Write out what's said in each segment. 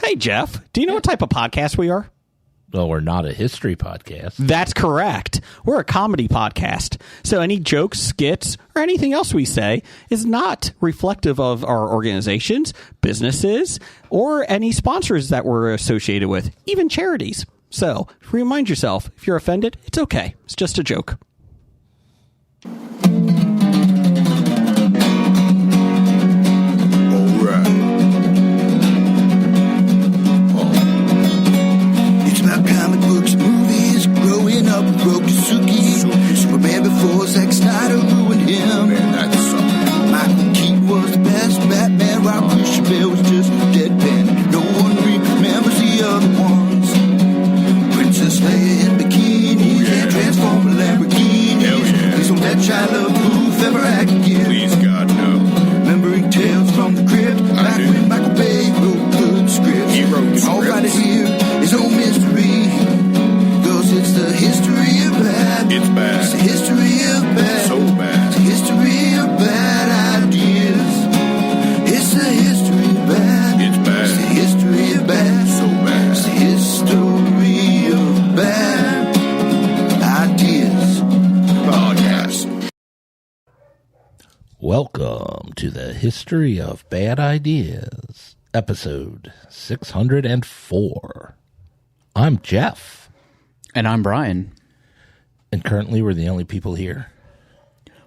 Hey, Jeff, do you know what type of podcast we are? Well, we're not a history podcast. That's correct. We're a comedy podcast. So any jokes, skits, or anything else we say is not reflective of our organizations, businesses, or any sponsors that we're associated with, even charities. So remind yourself, if you're offended, it's okay. It's just a joke. Superman before Zack Snyder ruined him. Michael Keaton was the best Batman, while Christian Bale was just deadpan. No one remembers the other ones. Princess Leia in bikinis and Transformer Lamborghinis. Please don't let Shia LaBeouf ever act again. Please, God, no. Remembering Tales from the Crypt, back when Michael Bay wrote good scripts. He wrote the All scripts. right here is no mystery. It's the history of bad. It's bad. It's the history of bad. So bad. It's the history of bad ideas. It's the history of bad. It's bad. It's the history of bad. So bad. It's the history of bad ideas. Podcast. Welcome to the History of Bad Ideas, episode 604. I'm Jeff. And I'm Brian. And currently we're the only people here.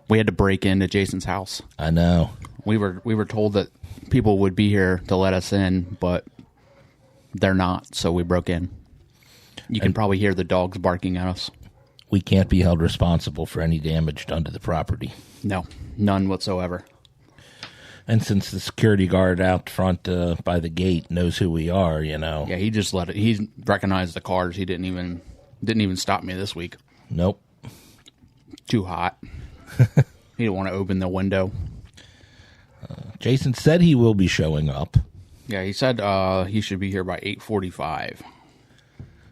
We had to break into Jason's house. I know. We were told that people would be here to let us in, but they're not, so we broke in. You can probably hear the dogs barking at us. We can't be held responsible for any damage done to the property. No, none whatsoever. And since the security guard out front by the gate knows who we are, you know. Yeah, he just let it. He recognized the cars. He didn't even stop me this week. Nope. Too hot. He didn't want to open the window. Jason said he will be showing up. Yeah, he said he should be here by 8:45.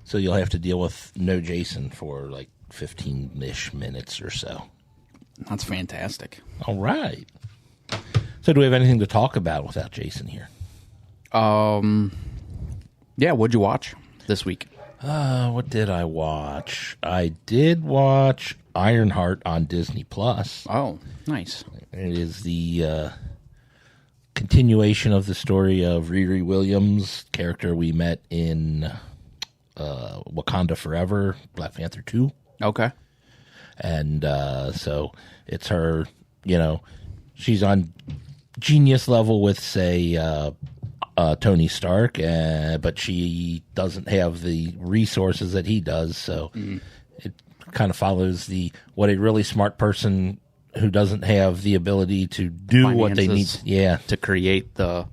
So you'll have to deal with no Jason for like 15-ish minutes or so. That's fantastic. All right. So do we have anything to talk about without Jason here? Yeah, what'd you watch this week? What did I watch? I did watch Ironheart on Disney Plus. Oh, nice. It is the continuation of the story of Riri Williams, character we met in Wakanda Forever, Black Panther 2. Okay. And so it's her, you know, she's on genius level with, say, Tony Stark, but she doesn't have the resources that he does. So it kind of follows what a really smart person who doesn't have the ability to do what they need. Yeah, to create the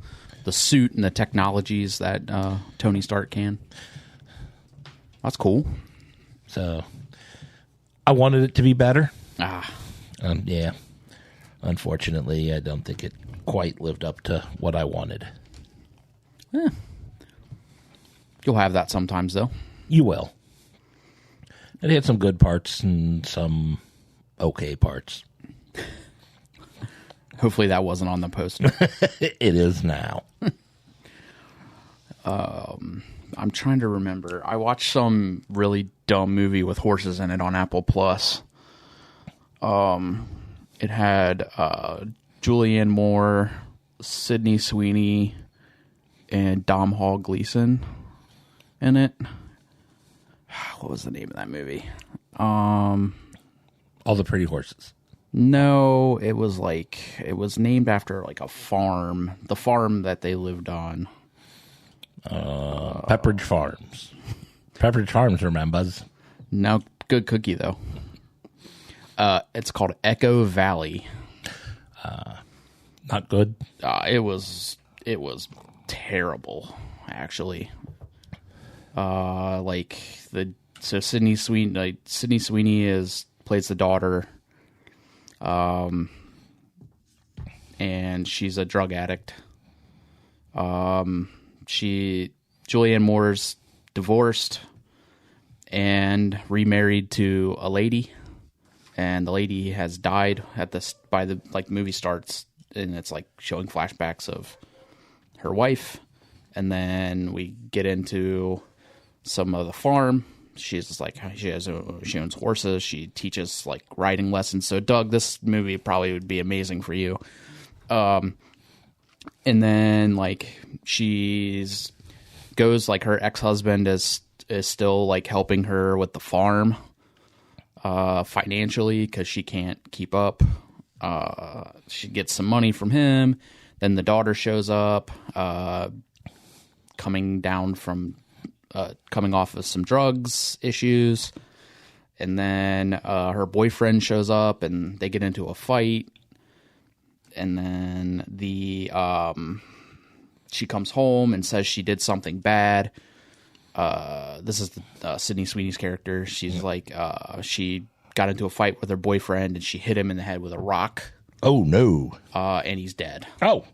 suit and the technologies that Tony Stark can. That's cool. So I wanted it to be better. Yeah. Unfortunately, I don't think it quite lived up to what I wanted. You'll have that sometimes, though. You will. It had some good parts and some okay parts. Hopefully that wasn't on the poster. It is now. I'm trying to remember. I watched some really dumb movie with horses in it on Apple Plus. It had Julianne Moore, Sydney Sweeney, and Domhnall Gleeson in it. What was the name of that movie? All the Pretty Horses. No, it was named after like a farm, the farm that they lived on. Pepperidge Farms. Pepperidge Farms, remembers. No, good cookie though. It's called Echo Valley. Not good. It was terrible, actually. Sydney Sweeney, plays the daughter, and she's a drug addict. Julianne Moore's divorced and remarried to a lady, and the lady has died by the movie starts, and it's like showing flashbacks of her wife, And then we get into some of the farm. She's like, she owns horses. She teaches like riding lessons. So Doug, this movie probably would be amazing for you. And then like goes like her ex-husband is still like helping her with the farm financially because she can't keep up. She gets some money from him. Then the daughter shows up, coming off of some drugs issues. And then her boyfriend shows up and they get into a fight. And then she comes home and says she did something bad. This is Sydney Sweeney's character. She's like, she got into a fight with her boyfriend and she hit him in the head with a rock. Oh, no. And he's dead. Oh.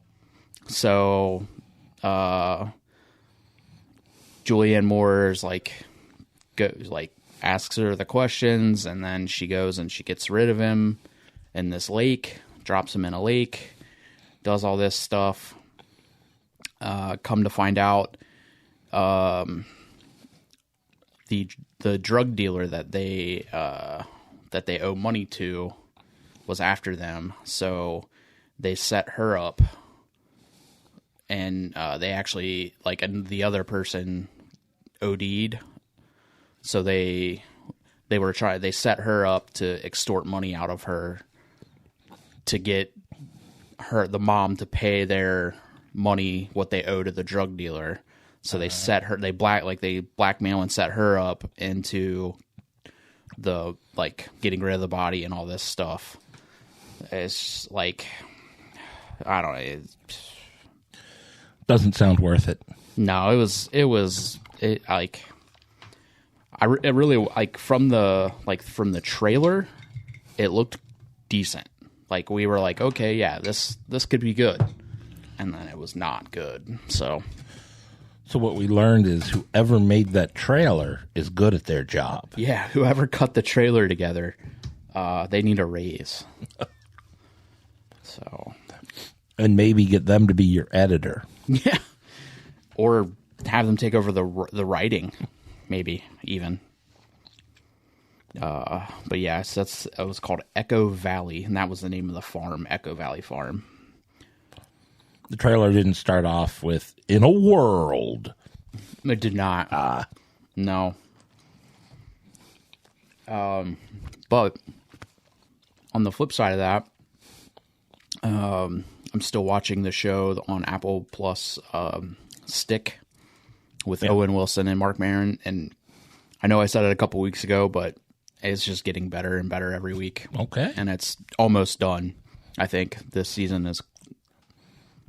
So, Julianne Moore is asks her the questions, and then she goes and she gets rid of him in this lake, drops him in a lake, does all this stuff. Come to find out, the drug dealer that they owe money to was after them, so they set her up, and they actually and the other person OD'd, so they set her up to extort money out of her to get the mom to pay their money what they owe to the drug dealer. So they set her, they blackmail and set her up into the getting rid of the body and all this stuff. It's like, I don't know. It doesn't sound worth it. No, it really from the trailer, it looked decent. Like we were like, okay, yeah, this could be good. And then it was not good. So what we learned is whoever made that trailer is good at their job. Yeah, whoever cut the trailer together, they need a raise. So, and maybe get them to be your editor. Yeah, or have them take over the writing, maybe even. But yeah, so it was called Echo Valley, and that was the name of the farm, Echo Valley Farm. The trailer didn't start off with "in a world." It did not. No. But on the flip side of that, I'm still watching the show on Apple Plus, Stick, with Owen Wilson and Mark Maron. And I know I said it a couple weeks ago, but it's just getting better and better every week. Okay. And it's almost done. I think this season is,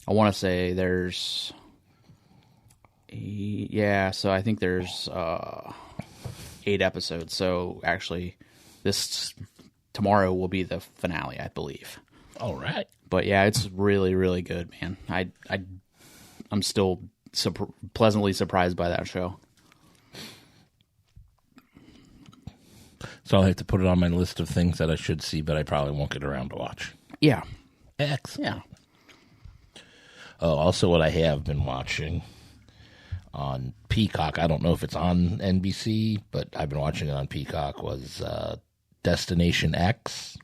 I want to say there's, so I think there's 8 episodes. So actually tomorrow will be the finale, I believe. All right. But yeah, it's really, really good, man. I'm still pleasantly surprised by that show. So I'll have to put it on my list of things that I should see, but I probably won't get around to watch. Yeah. Excellent. Yeah. Oh, also what I have been watching on Peacock, I don't know if it's on NBC, but I've been watching it on Peacock, was Destination X.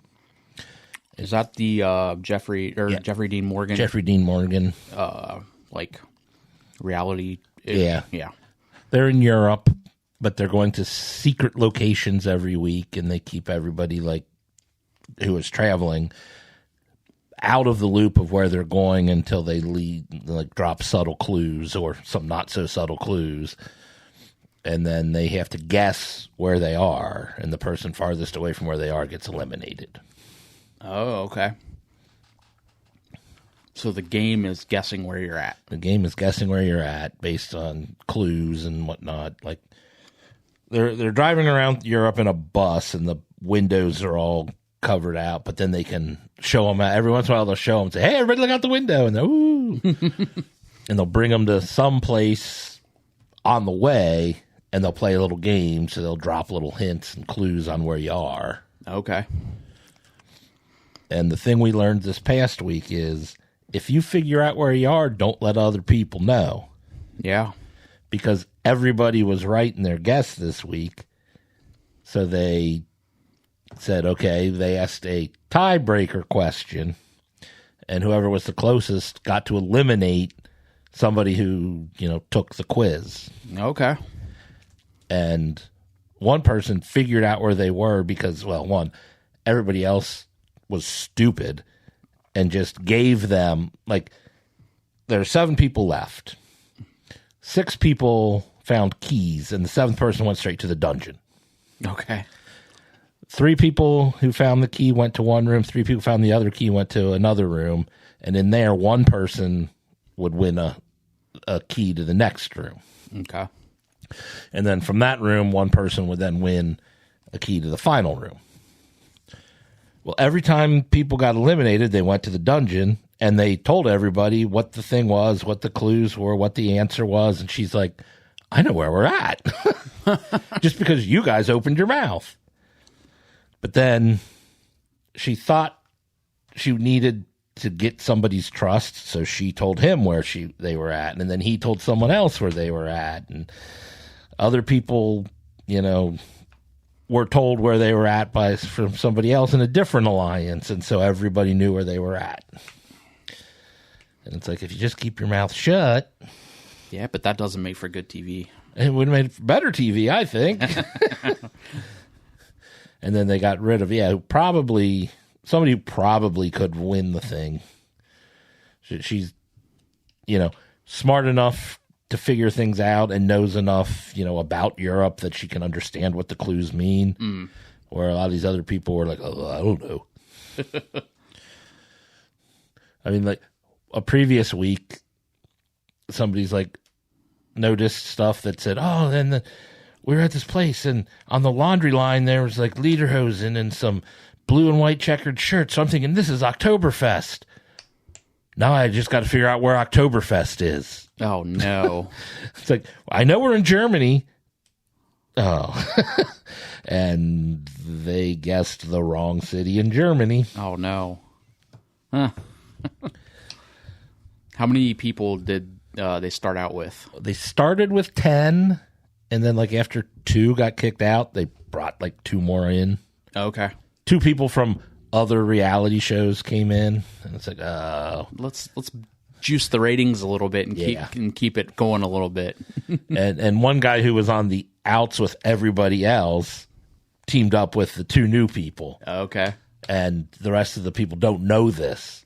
Is that the Jeffrey Dean Morgan? Jeffrey Dean Morgan. Reality? Yeah. Yeah. They're in Europe, but they're going to secret locations every week, and they keep everybody who is traveling out of the loop of where they're going until they drop subtle clues or some not so subtle clues. And then they have to guess where they are, and the person farthest away from where they are gets eliminated. Oh, okay. So the game is guessing where you're at. The game is guessing where you're at based on clues and whatnot. Like they're driving around Europe in a bus, and the windows are all covered out. But then they can show them every once in a while. They'll show them and say, "Hey, everybody, look out the window!" And they're ooh, and they'll bring them to some place on the way, and they'll play a little game. So they'll drop little hints and clues on where you are. Okay. And the thing we learned this past week is if you figure out where you are, don't let other people know. Yeah. because everybody was right in their guess this week. So they said, okay, they asked a tiebreaker question, and whoever was the closest got to eliminate somebody who, took the quiz. Okay. And one person figured out where they were because, well, everybody else was stupid and just gave them, there are 7 people left. 6 people found keys, and the 7th person went straight to the dungeon. Okay. 3 people who found the key went to one room. 3 people found the other key, went to another room. And in there, one person would win a key to the next room. Okay. And then from that room, one person would then win a key to the final room. Well, every time people got eliminated, they went to the dungeon and they told everybody what the thing was, what the clues were, what the answer was. And she's like, I know where we're at. Just because you guys opened your mouth. But then she thought she needed to get somebody's trust, so she told him where they were at, and then he told someone else where they were at, and other people, were told where they were at from somebody else in a different alliance, and so everybody knew where they were at. And it's like, if you just keep your mouth shut. Yeah, but that doesn't make for good TV. It would have made for better TV, I think. And then they got rid of, somebody who probably could win the thing. She's, smart enough to figure things out and knows enough, about Europe that she can understand what the clues mean. Where a lot of these other people were like, oh, I don't know. I mean, like a previous week, somebody's noticed stuff that said, oh, then we were at this place, and on the laundry line there was lederhosen and some blue and white checkered shirts. So I'm thinking, this is Oktoberfest. Now I just got to figure out where Oktoberfest is. Oh, no. It's like, I know we're in Germany. Oh. And they guessed the wrong city in Germany. Oh, no. Huh. How many people did they start out with? They started with 10, and then after 2 got kicked out, they brought 2 more in. Okay. 2 people from other reality shows came in, and it's like, let's juice the ratings a little bit and keep it going a little bit. and one guy who was on the outs with everybody else teamed up with the 2 new people. Okay. And the rest of the people don't know this,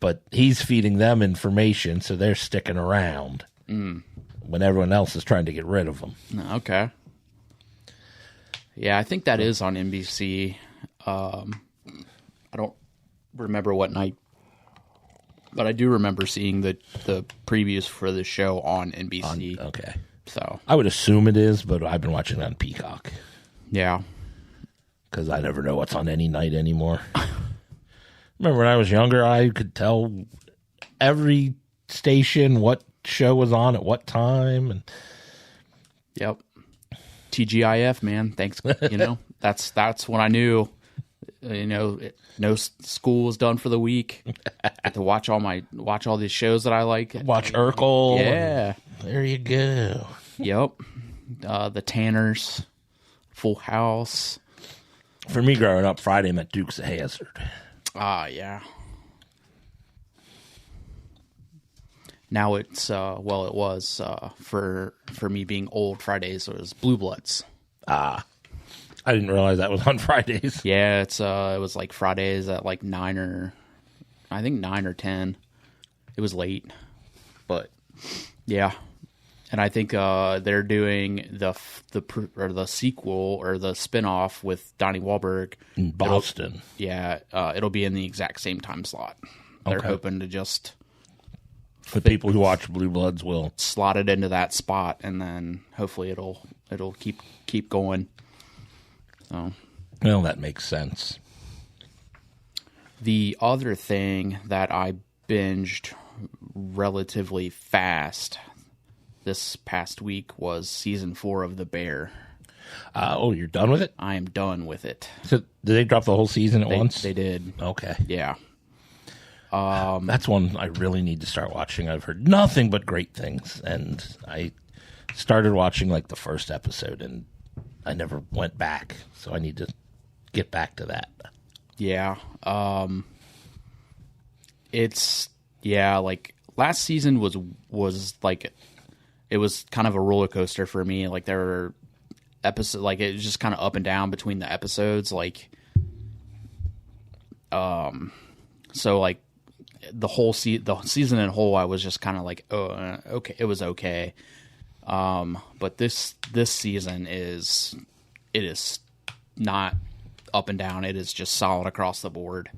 but he's feeding them information, so they're sticking around when everyone else is trying to get rid of them. Okay. Yeah, I think that is on NBC. I don't remember what night, but I do remember seeing the previews for the show on NBC. Okay. So I would assume it is, but I've been watching it on Peacock. Yeah. Because I never know what's on any night anymore. Remember when I was younger, I could tell every station what show was on at what time. And Yep. TGIF, man. Thanks. That's when I knew, no school was done for the week. Get to watch all these shows that I like. watch Urkel. Yeah. There you go. Yep. The Tanners, Full House. For me growing up, Friday meant Dukes of Hazzard. Ah, yeah. Now it's it was for me being old. Fridays was Blue Bloods. I didn't realize that was on Fridays. Yeah, it was Fridays at 9 or 10. It was late, but yeah. And I think they're doing the sequel or the spinoff with Donnie Wahlberg In Boston. It'll be in the exact same time slot. They're Okay. hoping to just The people who watch Blue Bloods will. slot it into that spot, and then hopefully it'll keep going. So Well, that makes sense. the other thing that I binged relatively fast this past week was season 4 of The Bear. You're done with it? I am done with it. So did they drop the whole season at once? They did. Okay. Yeah. That's one I really need to start watching. I've heard nothing but great things, and I started watching like the first episode, and I never went back. So I need to get back to that. Yeah. Like last season was like, it was kind of a roller coaster for me. Like there were episodes, like it was just kind of up and down between the episodes. Like, so like the season in whole, I was just kind of like, oh, okay, it was okay. But this season is not up and down. It is just solid across the board.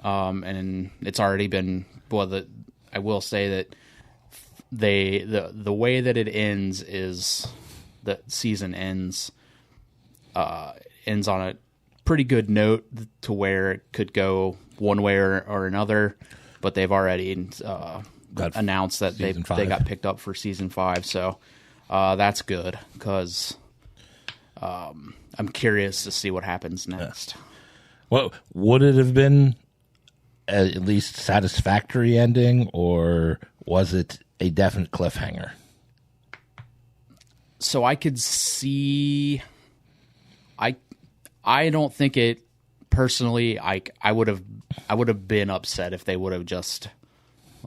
And it's already been, I will say that the way that it ends is the season ends on a pretty good note to where it could go one way or another, but they've already announced that they got picked up for season 5. So, that's good because, I'm curious to see what happens next. Well, would it have been at least satisfactory ending, or was it a definite cliffhanger? So I could see. I don't think it personally. I would have been upset if they would have just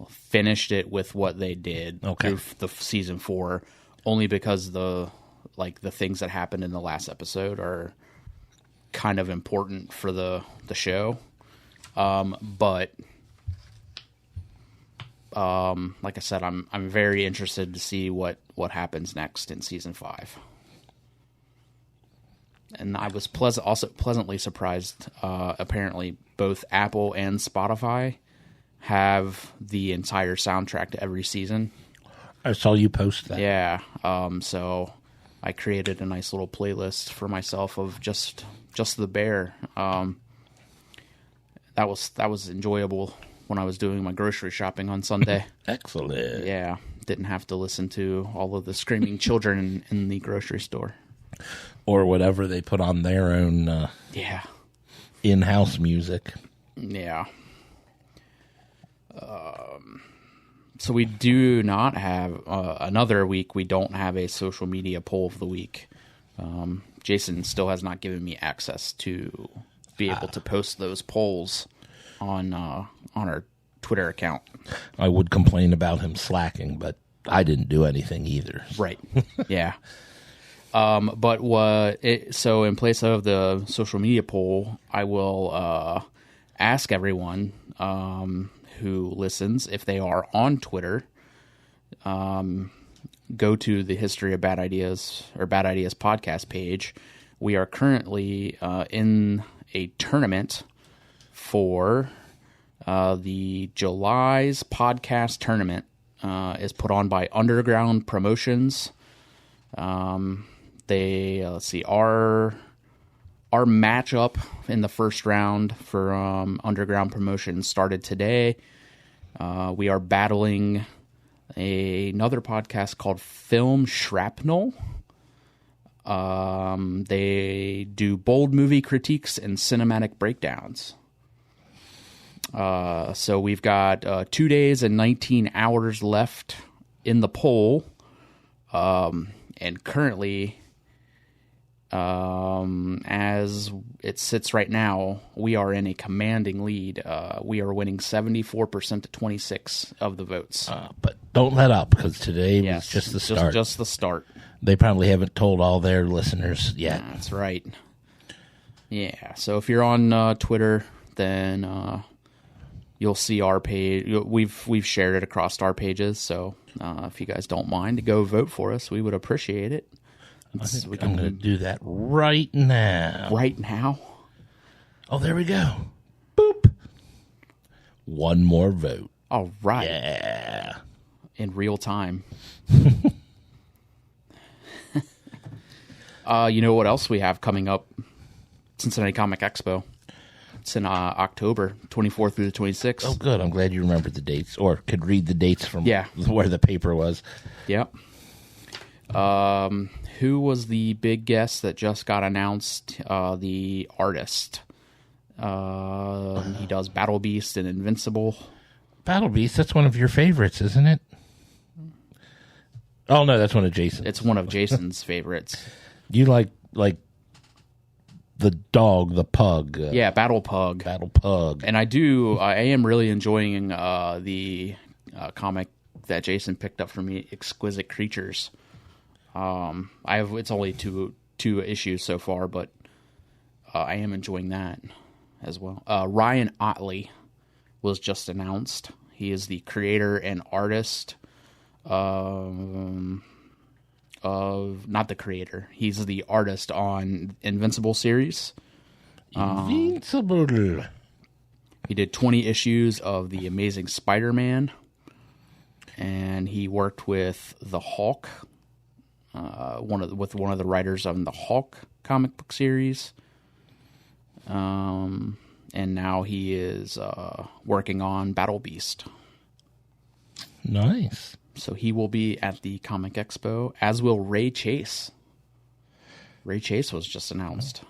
finished it with what they did through the season 4, only because the things that happened in the last episode are kind of important for the show. But like I said, I'm very interested to see what happens next in season 5. And I was also pleasantly surprised. Apparently, both Apple and Spotify have the entire soundtrack to every season. I saw you post that. Yeah. So I created a nice little playlist for myself of just the Bear. That was enjoyable when I was doing my grocery shopping on Sunday. Excellent. Yeah. Didn't have to listen to all of the screaming children in the grocery store. Or whatever they put on their own in-house music. Yeah. So we do not have another week. We don't have a social media poll of the week. Jason still has not given me access to be able to post those polls on our Twitter account. I would complain about him slacking, but I didn't do anything either. Right. Yeah. So in place of the social media poll, I will ask everyone who listens, if they are on Twitter, go to the History of Bad Ideas or Bad Ideas podcast page. We are currently in a tournament for the July's podcast tournament. Is put on by Underground Promotions. Let's see, our matchup in the first round for Underground Promotions started today. We are battling another podcast called Film Shrapnel. They do bold movie critiques and cinematic breakdowns. So we've got 2 days and 19 hours left in the poll. And currently, as it sits right now, we are in a commanding lead. We are winning 74% to 26 of the votes. But don't let up, because today was just the start. Just the start. They probably haven't told all their listeners yet. That's right. Yeah. So if you're on Twitter, then you'll see our page. We've shared it across our pages. So if you guys don't mind to go vote for us, we would appreciate it. I'm going to do that right now. Right now? Oh, there we go. Boop. One more vote. All right. Yeah. In real time. You know what else we have coming up? Cincinnati Comic Expo. It's in October, 24th through the 26th. Oh, good. I'm glad you remembered the dates, or could read the dates from where the paper was. Yep. Who was the big guest that just got announced? The artist. He does Battle Beast and Invincible. Battle Beast, that's one of your favorites, isn't it? Oh, no, that's one of Jason's. It's one of Jason's favorites. You like the dog, the pug. Yeah, Battle Pug. Battle Pug. And I am really enjoying the comic that Jason picked up for me, Exquisite Creatures. It's only two issues so far, but I am enjoying that as well. Ryan Ottley was just announced. He is the creator and artist of not the creator. He's the artist on Invincible series. Invincible. He did 20 issues of The Amazing Spider-Man, and he worked with the Hulk, one of the writers on the Hulk comic book series. And now he is working on Battle Beast. Nice. So he will be at the Comic Expo, as will Ray Chase. Ray Chase was just announced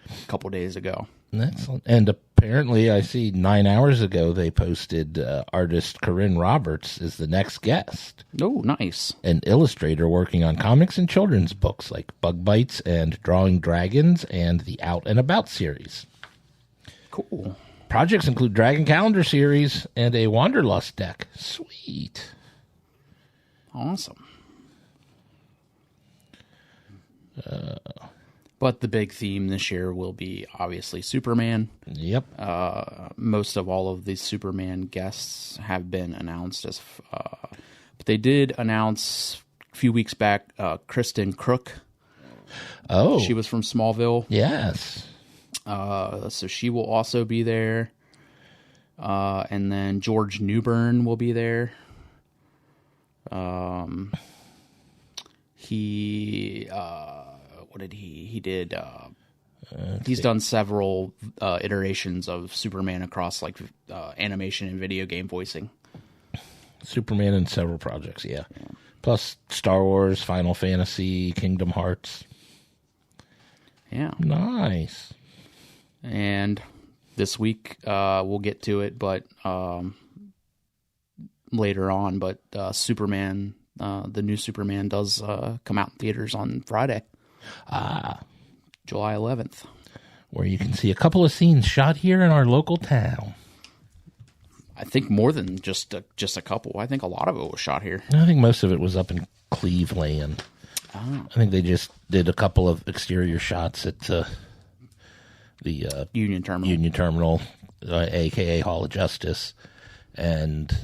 a couple days ago. Excellent. And apparently, I see 9 hours ago they posted artist Corinne Roberts is the next guest. Oh, nice. An illustrator working on comics and children's books like Bug Bites and Drawing Dragons and the Out and About series. Cool. Projects include Dragon Calendar series and a Wanderlust deck. Sweet. Awesome. But the big theme this year will be obviously Superman. Yep. Most of all of these Superman guests have been announced as, but they did announce a few weeks back Kristen Crook. Oh, She was from Smallville. yes. So she will also be there. And then George Newbern will be there. He's done several iterations of Superman across like animation and video game voicing. Superman in several projects, yeah. Plus Star Wars, Final Fantasy, Kingdom Hearts. Yeah. Nice. And this week we'll get to it, but later on. But Superman, the new Superman, does come out in theaters on Friday, July 11th, Where you can see a couple of scenes shot here in our local town. I think more than just a couple. I think a lot of it was shot here. I think most of it was up in Cleveland. Oh. I think they just did a couple of exterior shots at the Union Terminal. Union Terminal, a.k.a. Hall of Justice. And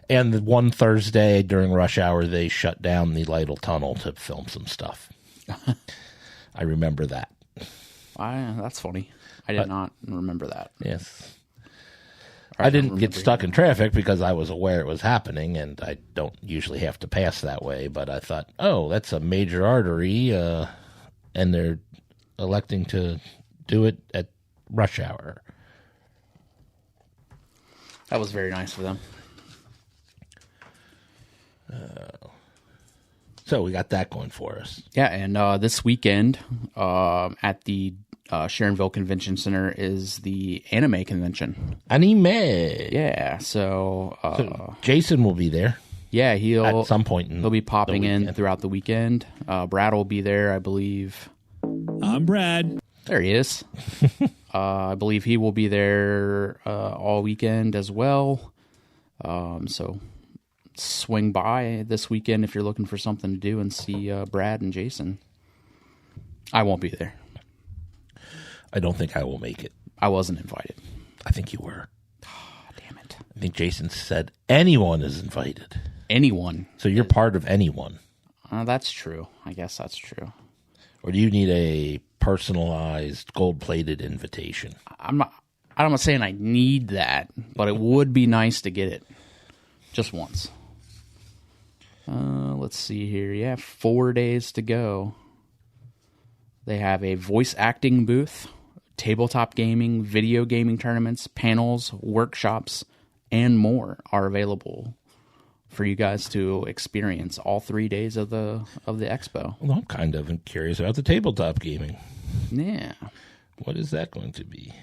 one Thursday during rush hour, they shut down the Lytle Tunnel to film some stuff. I remember that. That's funny. I did not remember that. Yes. I didn't get stuck in traffic because I was aware it was happening, and I don't usually have to pass that way. But I thought, oh, that's a major artery, and they're electing to do it at rush hour. That was very nice of them. So we got that going for us. Yeah, and this weekend at the Sharonville Convention Center is the anime convention. Anime. Yeah, so Jason will be there. Yeah, he'll at some point. He'll be popping in throughout the weekend. Brad will be there, I believe. I'm Brad. There he is. I believe he will be there all weekend as well. So swing by this weekend if you're looking for something to do and see Brad and Jason. I won't be there. I don't think I will make it. I wasn't invited. I think you were. Oh, damn it. I think Jason said anyone is invited. Anyone. So you're part of anyone. That's true. I guess that's true. Or do you need a personalized, gold-plated invitation? I'm not saying I need that, but it would be nice to get it. Just once. Let's see here. Yeah, 4 days to go. They have a voice acting booth, tabletop gaming, video gaming tournaments, panels, workshops, and more are available for you guys to experience all 3 days of the expo. Well, I'm kind of curious about the tabletop gaming. Yeah. What is that going to be?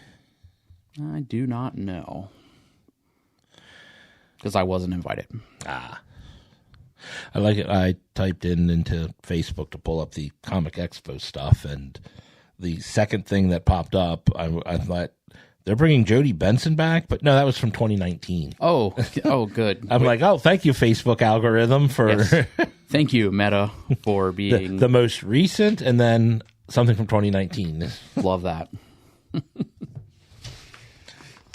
I do not know. because I wasn't invited. I like it. I typed into Facebook to pull up the Comic Expo stuff, and the second thing that popped up, I thought, they're bringing Jodie Benson back, but no, that was from 2019. Oh, good. I'm like, oh, thank you, Facebook algorithm, for Yes. Thank you, Meta, for being... the most recent, and then something from 2019. Love that.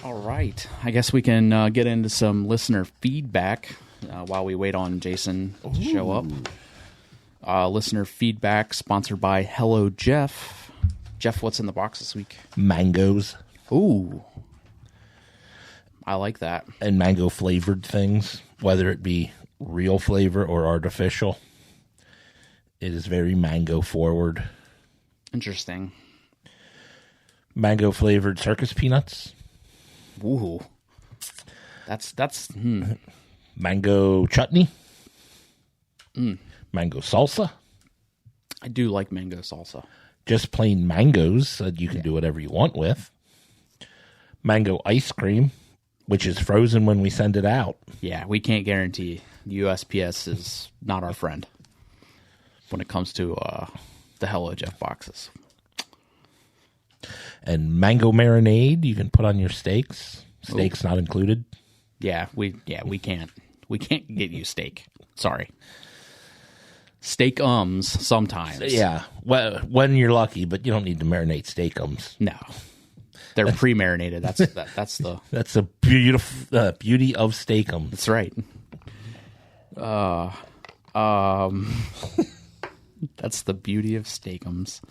All right. I guess we can get into some listener feedback while we wait on Jason to show up. Listener feedback sponsored by Hello Jeff. Jeff, what's in the box this week? Mangoes. Ooh. I like that. And mango flavored things, whether it be real flavor or artificial. It is very mango forward. Interesting. Mango flavored circus peanuts. Ooh. That's Mango chutney. Mango salsa. I do like mango salsa. Just plain mangoes that you can do whatever you want with. Mango ice cream, which is frozen when we send it out. Yeah, we can't guarantee. USPS is not our friend when it comes to the Hello Jeff boxes. And mango marinade you can put on your steaks. Steaks not included. Yeah, we can't. We can't get you steak. Sorry. Steak sometimes. Yeah, well, when you're lucky, but you don't need to marinate steakums. No. They're pre-marinated. That's the That's the beautiful beauty of steakums. That's right. That's the beauty of steakums.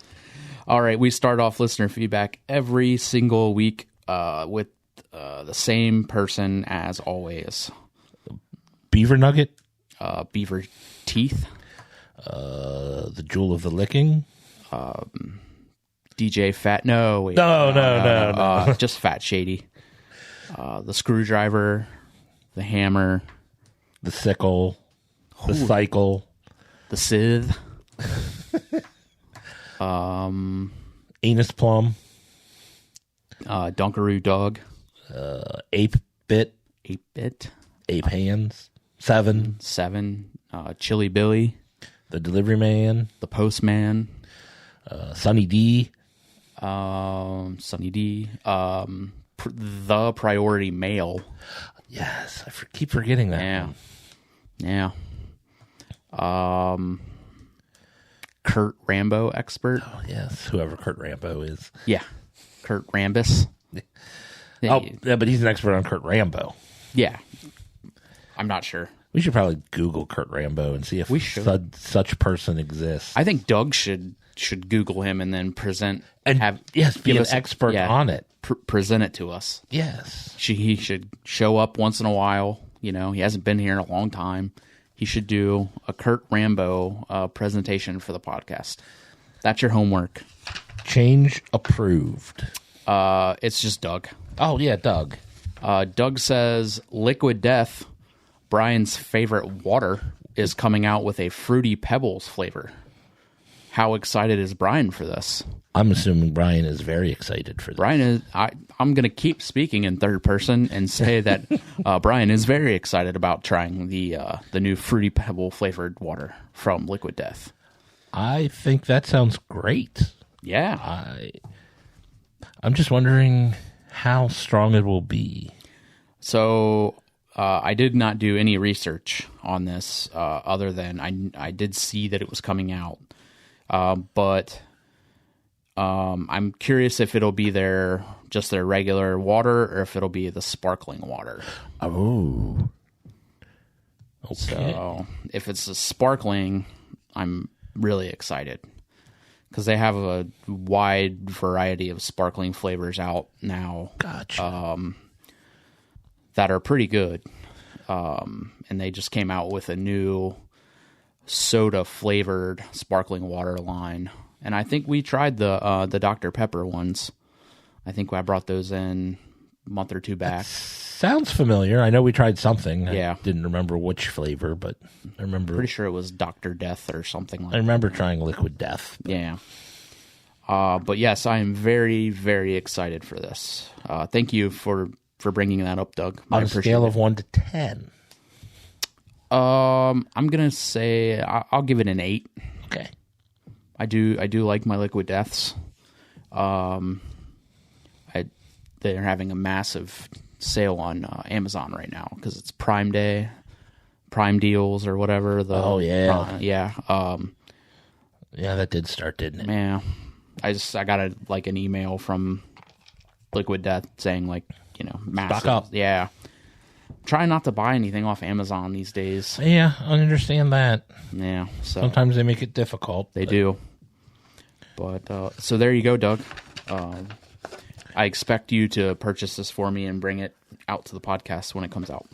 All right, we start off listener feedback every single week with the same person as always. Beaver nugget. Beaver teeth. The jewel of the licking. DJ Fat. No, wait. No. Just Fat Shady. The screwdriver. The hammer. The sickle. The cycle. The scythe. Anus plum. Dunkaroo dog. Ape bit. 8-bit. Ape hands. 7. Chili Billy. The delivery man. The postman. Sunny D. Sunny D. The priority mail. Yes, I keep forgetting that. Yeah. Kurt Rambo expert. Oh, yes, whoever Kurt Rambo is. Yeah. Kurt Rambis. Oh, yeah, but he's an expert on Kurt Rambo. Yeah. I'm not sure. We should probably Google Kurt Rambo and see if We should. such person exists. I think Doug should Google him and then present And be give an us- expert on it. Present it to us. Yes. He should show up once in a while. You know, he hasn't been here in a long time. He should do a Kurt Rambo presentation for the podcast. That's your homework. Change approved. It's just Doug. Oh, yeah, Doug. Doug says Liquid Death, Brian's favorite water, is coming out with a Fruity Pebbles flavor. How excited is Brian for this? I'm assuming Brian is very excited for this. Brian is. I'm going to keep speaking in third person and say that Brian is very excited about trying the new Fruity Pebble flavored water from Liquid Death. I think that sounds great. Yeah. I'm just wondering how strong it will be. So I did not do any research on this other than I did see that it was coming out. But I'm curious if it'll be just their regular water or if it'll be the sparkling water. Oh. Okay. So if it's a sparkling, I'm really excited because they have a wide variety of sparkling flavors out now. Gotcha. That are pretty good. And they just came out with a new soda flavored sparkling water line. And I think we tried the Dr. Pepper ones. I think I brought those in a month or two back. Sounds familiar. I know we tried something. Yeah. I didn't remember which flavor, but I remember. Pretty sure it was Dr. Death or something like I remember trying Liquid Death. that. Yeah. But yes, I am very, very excited for this. Thank you for for bringing that up, Doug. I On a appreciate scale it. of 1 to 10. I'm gonna say I'll give it an 8. Okay. I do like My Liquid Deaths. They're having a massive sale on Amazon right now because it's Prime Day, Prime deals or whatever. Yeah. Yeah. Yeah, that did start, didn't it? Yeah. I got an email from Liquid Death saying massive. Stock up. Yeah. Try not to buy anything off Amazon these days. Yeah, I understand that. Yeah. So Sometimes they make it difficult. they do. But so there you go, Doug. I expect you to purchase this for me and bring it out to the podcast when it comes out.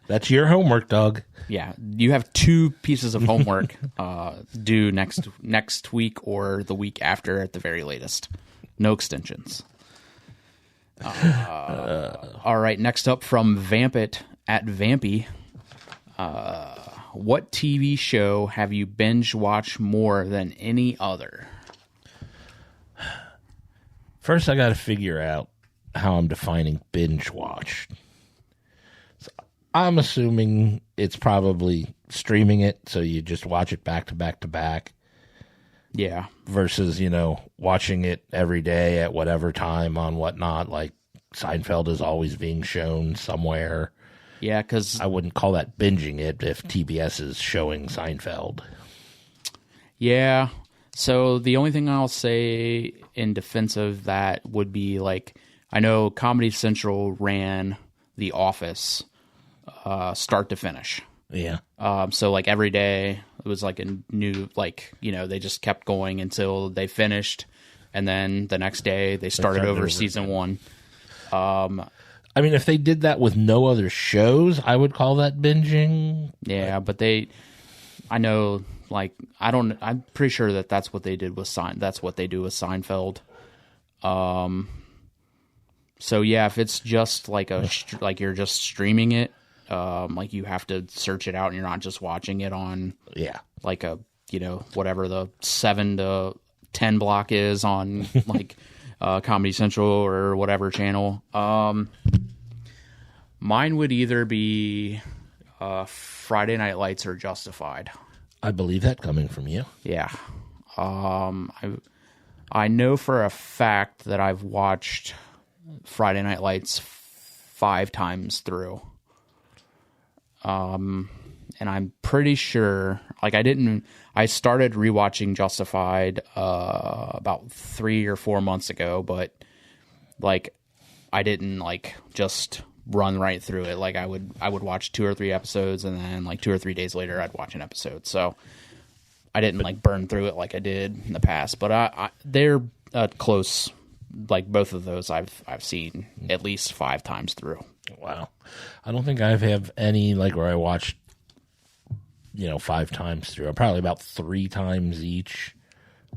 That's your homework, Doug. Yeah, you have 2 pieces of homework due next week or the week after at the very latest. No extensions. All right, next up from Vampit at Vampy. What TV show have you binge watched more than any other? First, I got to figure out how I'm defining binge watch. So I'm assuming it's probably streaming it, so you just watch it back to back to back. Yeah. Versus, watching it every day at whatever time on whatnot, like Seinfeld is always being shown somewhere. Yeah, because I wouldn't call that binging it if TBS is showing Seinfeld. yeah. So the only thing I'll say in defense of that would be I know Comedy Central ran The Office start to finish. Yeah. So every day it was a new they just kept going until they finished, and then the next day they started over season 1. I mean, if they did that with no other shows, I would call that binging. Yeah, but I'm pretty sure that's what they did with that's what they do with Seinfeld. So yeah, if it's just you're just streaming it, you have to search it out and you're not just watching it on whatever the 7 to 10 block is on Comedy Central or whatever channel. Mine would either be Friday Night Lights or Justified. I believe that coming from you. Yeah. I know for a fact that I've watched Friday Night Lights 5 times through. And I'm pretty sure, I started rewatching Justified about 3 or 4 months ago, but I didn't just run right through it. I would watch 2 or 3 episodes, and then 2 or 3 days later I'd watch an episode. So I didn't burn through it like I did in the past, but they're close. Both of those I've seen at least 5 times through. Wow. I don't think I have any where I watched 5 times through. Probably about 3 times each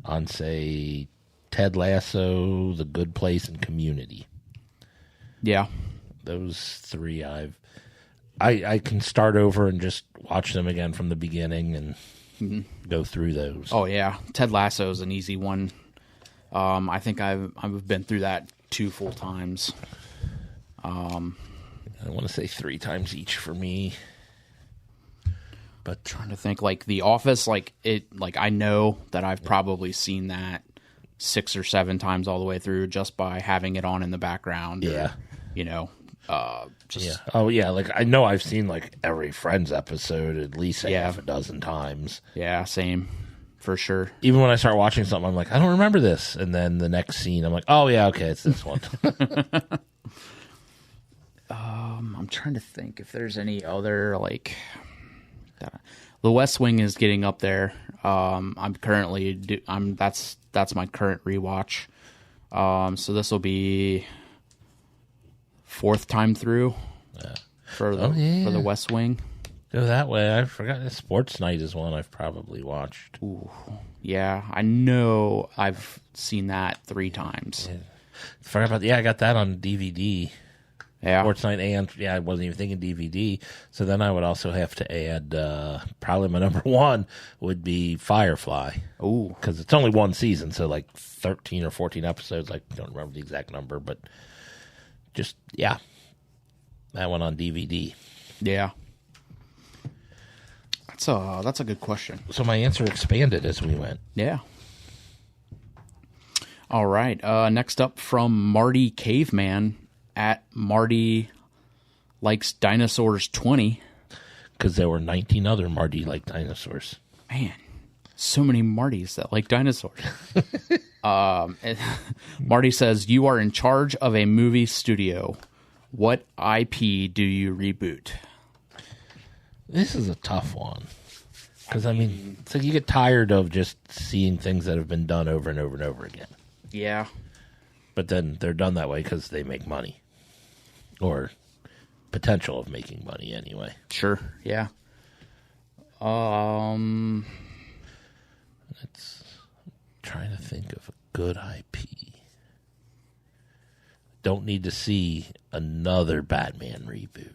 on, say, Ted Lasso, The Good Place, and Community. Yeah. Those 3 I can start over and just watch them again from the beginning and go through those. Oh yeah, Ted Lasso is an easy one. I think I've been through that 2 full times. I want to say 3 times each for me. But Trying to think, The Office, I know that I've probably seen that 6 or 7 times all the way through just by having it on in the background. Yeah. Just yeah. Oh yeah, I know I've seen every Friends episode at least half a dozen times. Yeah, same. For sure. Even when I start watching something, I'm like, I don't remember this. And then the next scene, I'm like, oh yeah, okay, it's this one. I'm trying to think if there's any other The West Wing is getting up there. I'm currently that's my current rewatch. So this will be 4th time through for the West Wing. Go that way. I forgot. Sports Night is one I've probably watched. Ooh, yeah, I know I've seen that 3 times. Yeah. Forgot about. Yeah, I got that on DVD. Yeah. Sports Night, and I wasn't even thinking DVD. So then I would also have to add probably my number one would be Firefly. Ooh. Because it's only one season, so like 13 or 14 episodes. I don't remember the exact number, but just, that one on DVD. Yeah. That's a good question. So my answer expanded as we went. Yeah. All right. Next up from Marty Caveman at Marty Likes Dinosaurs 20. Because there were 19 other Marty like dinosaurs. Man, so many Martys that like dinosaurs. Marty says, you are in charge of a movie studio. What IP do you reboot? This is a tough one. Because, I mean, it's like you get tired of just seeing things that have been done over and over and over again. Yeah. But then they're done that way because they make money. Or potential of making money, anyway. Sure, yeah. It's trying to think of a good IP. Don't need to see another Batman reboot.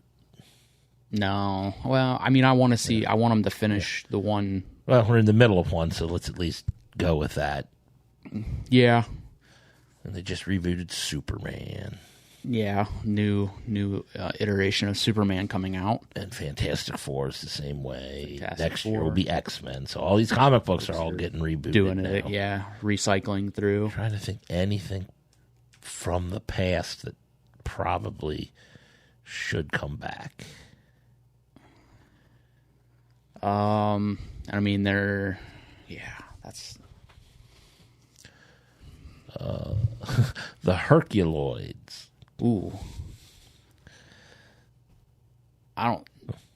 No. Well, I mean, I want them to finish the one. Well, we're in the middle of one, so let's at least go with that. Yeah. And they just rebooted Superman. Yeah. New iteration of Superman coming out. And Fantastic Four is the same way. Fantastic Next year Four. will be X-Men. So all these comic books are all getting rebooted Doing now. it, yeah. Recycling through. Trying to think anything from the past that probably should come back. I mean, that's The Herculoids. ooh. I don't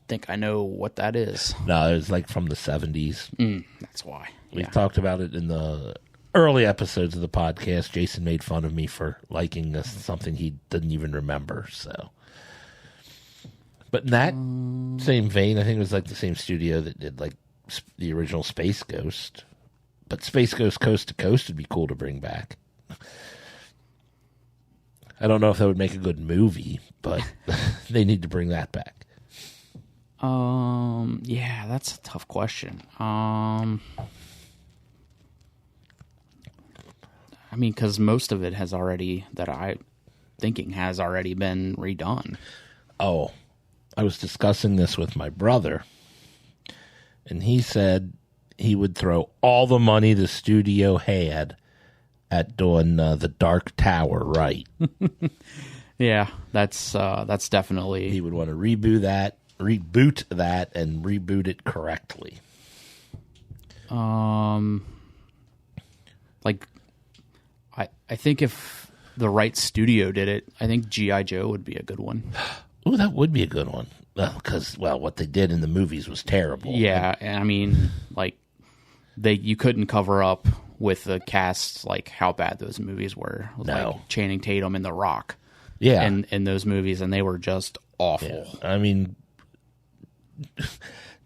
think I know what that is. No, it was like from the 70s. That's why. We Yeah. talked about it in the early episodes of the podcast. Jason made fun of me for liking something he didn't even remember. So, but in that same vein, I think it was like the same studio that did like the original Space Ghost. But Space Ghost Coast to Coast would be cool to bring back. I don't know if that would make a good movie, but they need to bring that back. Yeah, that's a tough question. I mean, because most of it has already been redone. Oh, I was discussing this with my brother, and he said he would throw all the money the studio had at doing the Dark Tower right. Yeah, that's definitely. He would want to reboot that, and reboot it correctly. Like, I think if the right studio did it, I think G.I. Joe would be a good one. Ooh, that would be a good one. Because, what they did in the movies was terrible. Yeah, and I mean, like, you couldn't cover up with the cast, like, how bad those movies were. No. Like Channing Tatum and The Rock. Yeah. In those movies, and they were just awful. Yeah. I mean,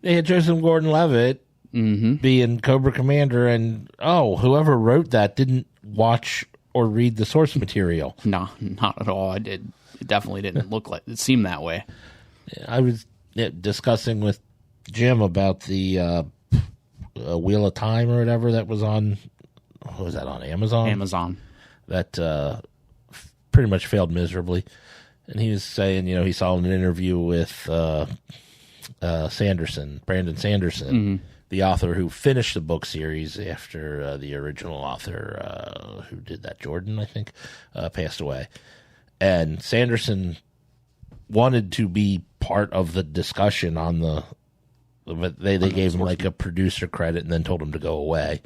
they had Joseph Gordon-Levitt being Cobra Commander, and, whoever wrote that didn't watch or read the source material. No, not at all. It definitely didn't look like it. Seemed that way. I was discussing with Jim about the Wheel of Time or whatever that was on. What was that on Amazon? Amazon. That pretty much failed miserably. And he was saying, he saw an interview with Brandon Sanderson, the author who finished the book series after the original author, who did that, Jordan, I think, passed away. And Sanderson wanted to be part of the discussion on but they gave him like a producer credit and then told him to go away.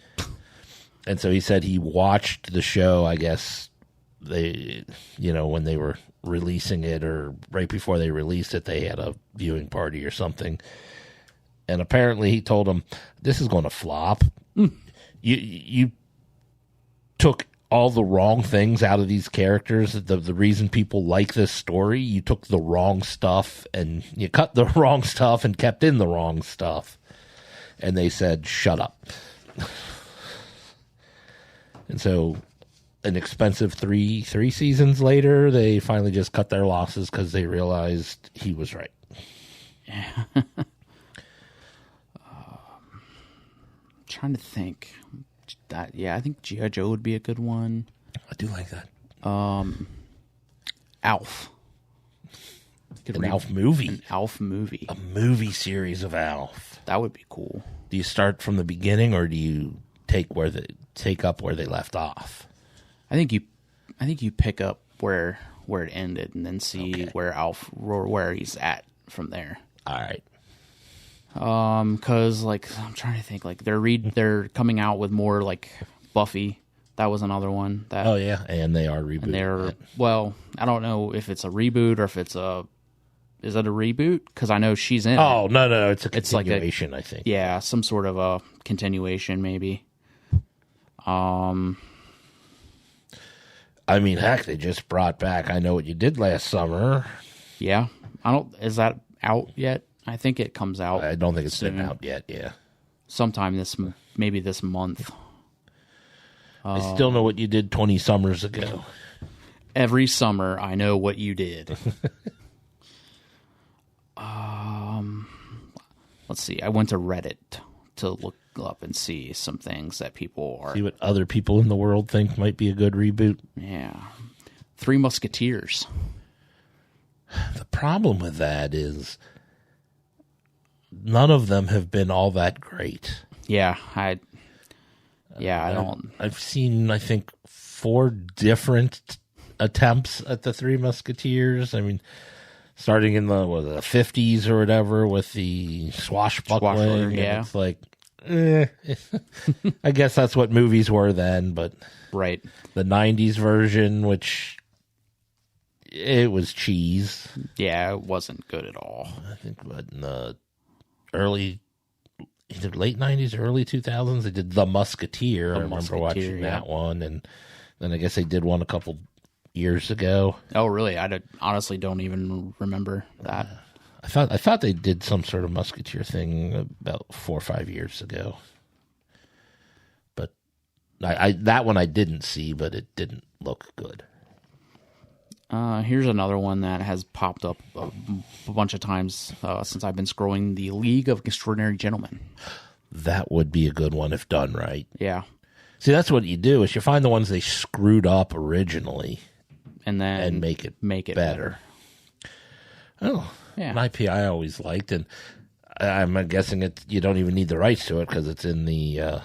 And so he said he watched the show, I guess, when they were releasing it or right before they released it, they had a viewing party or something. And apparently he told him, this is going to flop. You took all the wrong things out of these characters. The reason people like this story, you took the wrong stuff and you cut the wrong stuff and kept in the wrong stuff. And they said, shut up. And so an expensive three seasons later, they finally just cut their losses because they realized he was right. Trying to think. I think G.I. Joe would be a good one. I do like that. Alf. Alf movie. An Alf movie. A movie series of Alf. That would be cool. Do you start from the beginning, or do you take up where they left off? I think you pick up where it ended and then see where he's at from there. All right. Because like I'm trying to think, like they're coming out with more like Buffy. That was another one. That, oh yeah, and they are rebooting. I don't know if it's a reboot or if it's is it a reboot? Because I know she's in. Oh it. No, it's a continuation. I think. Yeah, some sort of a continuation maybe. I mean, heck, they just brought back I Know What You Did Last Summer. Yeah, is that out yet? I think it comes out. I don't think it's soon. been out yet. Yeah, sometime maybe this month. I still know what you did 20 summers ago. Every summer, I know what you did. Let's see. I went to Reddit to look up and see some things that people are. See what other people in the world think might be a good reboot. Yeah, Three Musketeers. The problem with that is none of them have been all that great. Yeah, I don't. I've seen, I think, 4 different attempts at the Three Musketeers. I mean, starting in the 50s or whatever with the swashbuckling. Yeah. It's like, I guess that's what movies were then, but right. The 90s version, which it was cheese. Yeah, it wasn't good at all. I think in the either late 90s or early 2000s, they did The Musketeer. I remember watching that one, and then I guess they did one a couple years ago. Oh, really? I honestly don't even remember that. I thought they did some sort of Musketeer thing about 4 or 5 years ago. But that one I didn't see, but it didn't look good. Here's another one that has popped up a bunch of times since I've been scrolling, The League of Extraordinary Gentlemen. That would be a good one if done right. Yeah. See, that's what you do, is you find the ones they screwed up originally and make it better. Oh, yeah. An IP I always liked, and I'm guessing you don't even need the rights to it because it's in the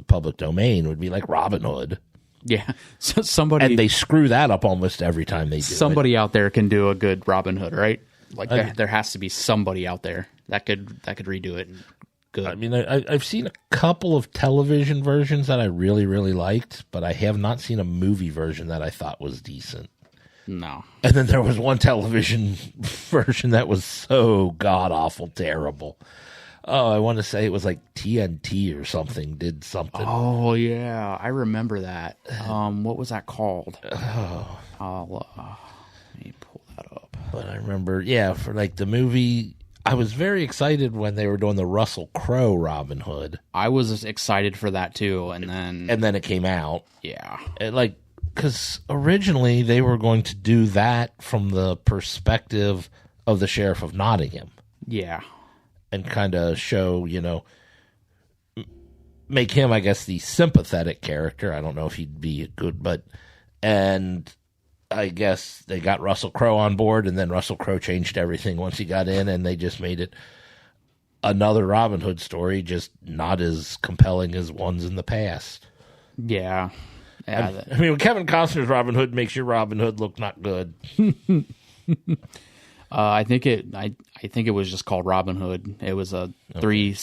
public domain, would be like Robin Hood. Yeah, so somebody, and they screw that up almost every time they do. Somebody out there can do a good Robin Hood, right? Like there has to be somebody out there that could redo it. Good. I mean, I've seen a couple of television versions that I really, really liked, but I have not seen a movie version that I thought was decent. No. And then there was one television version that was so god awful terrible. Oh, I want to say it was like TNT or something did something. Oh, yeah. I remember that. What was that called? Oh. Let me pull that up. But I remember, for like the movie, I was very excited when they were doing the Russell Crowe Robin Hood. I was excited for that too, and then it came out. Yeah. Because originally they were going to do that from the perspective of the Sheriff of Nottingham. Yeah. And kind of show, make him, I guess, the sympathetic character. I don't know if he'd be good, and I guess they got Russell Crowe on board, and then Russell Crowe changed everything once he got in, and they just made it another Robin Hood story, just not as compelling as ones in the past. Yeah. I mean, when Kevin Costner's Robin Hood makes your Robin Hood look not good. I think it was just called Robin Hood. It was three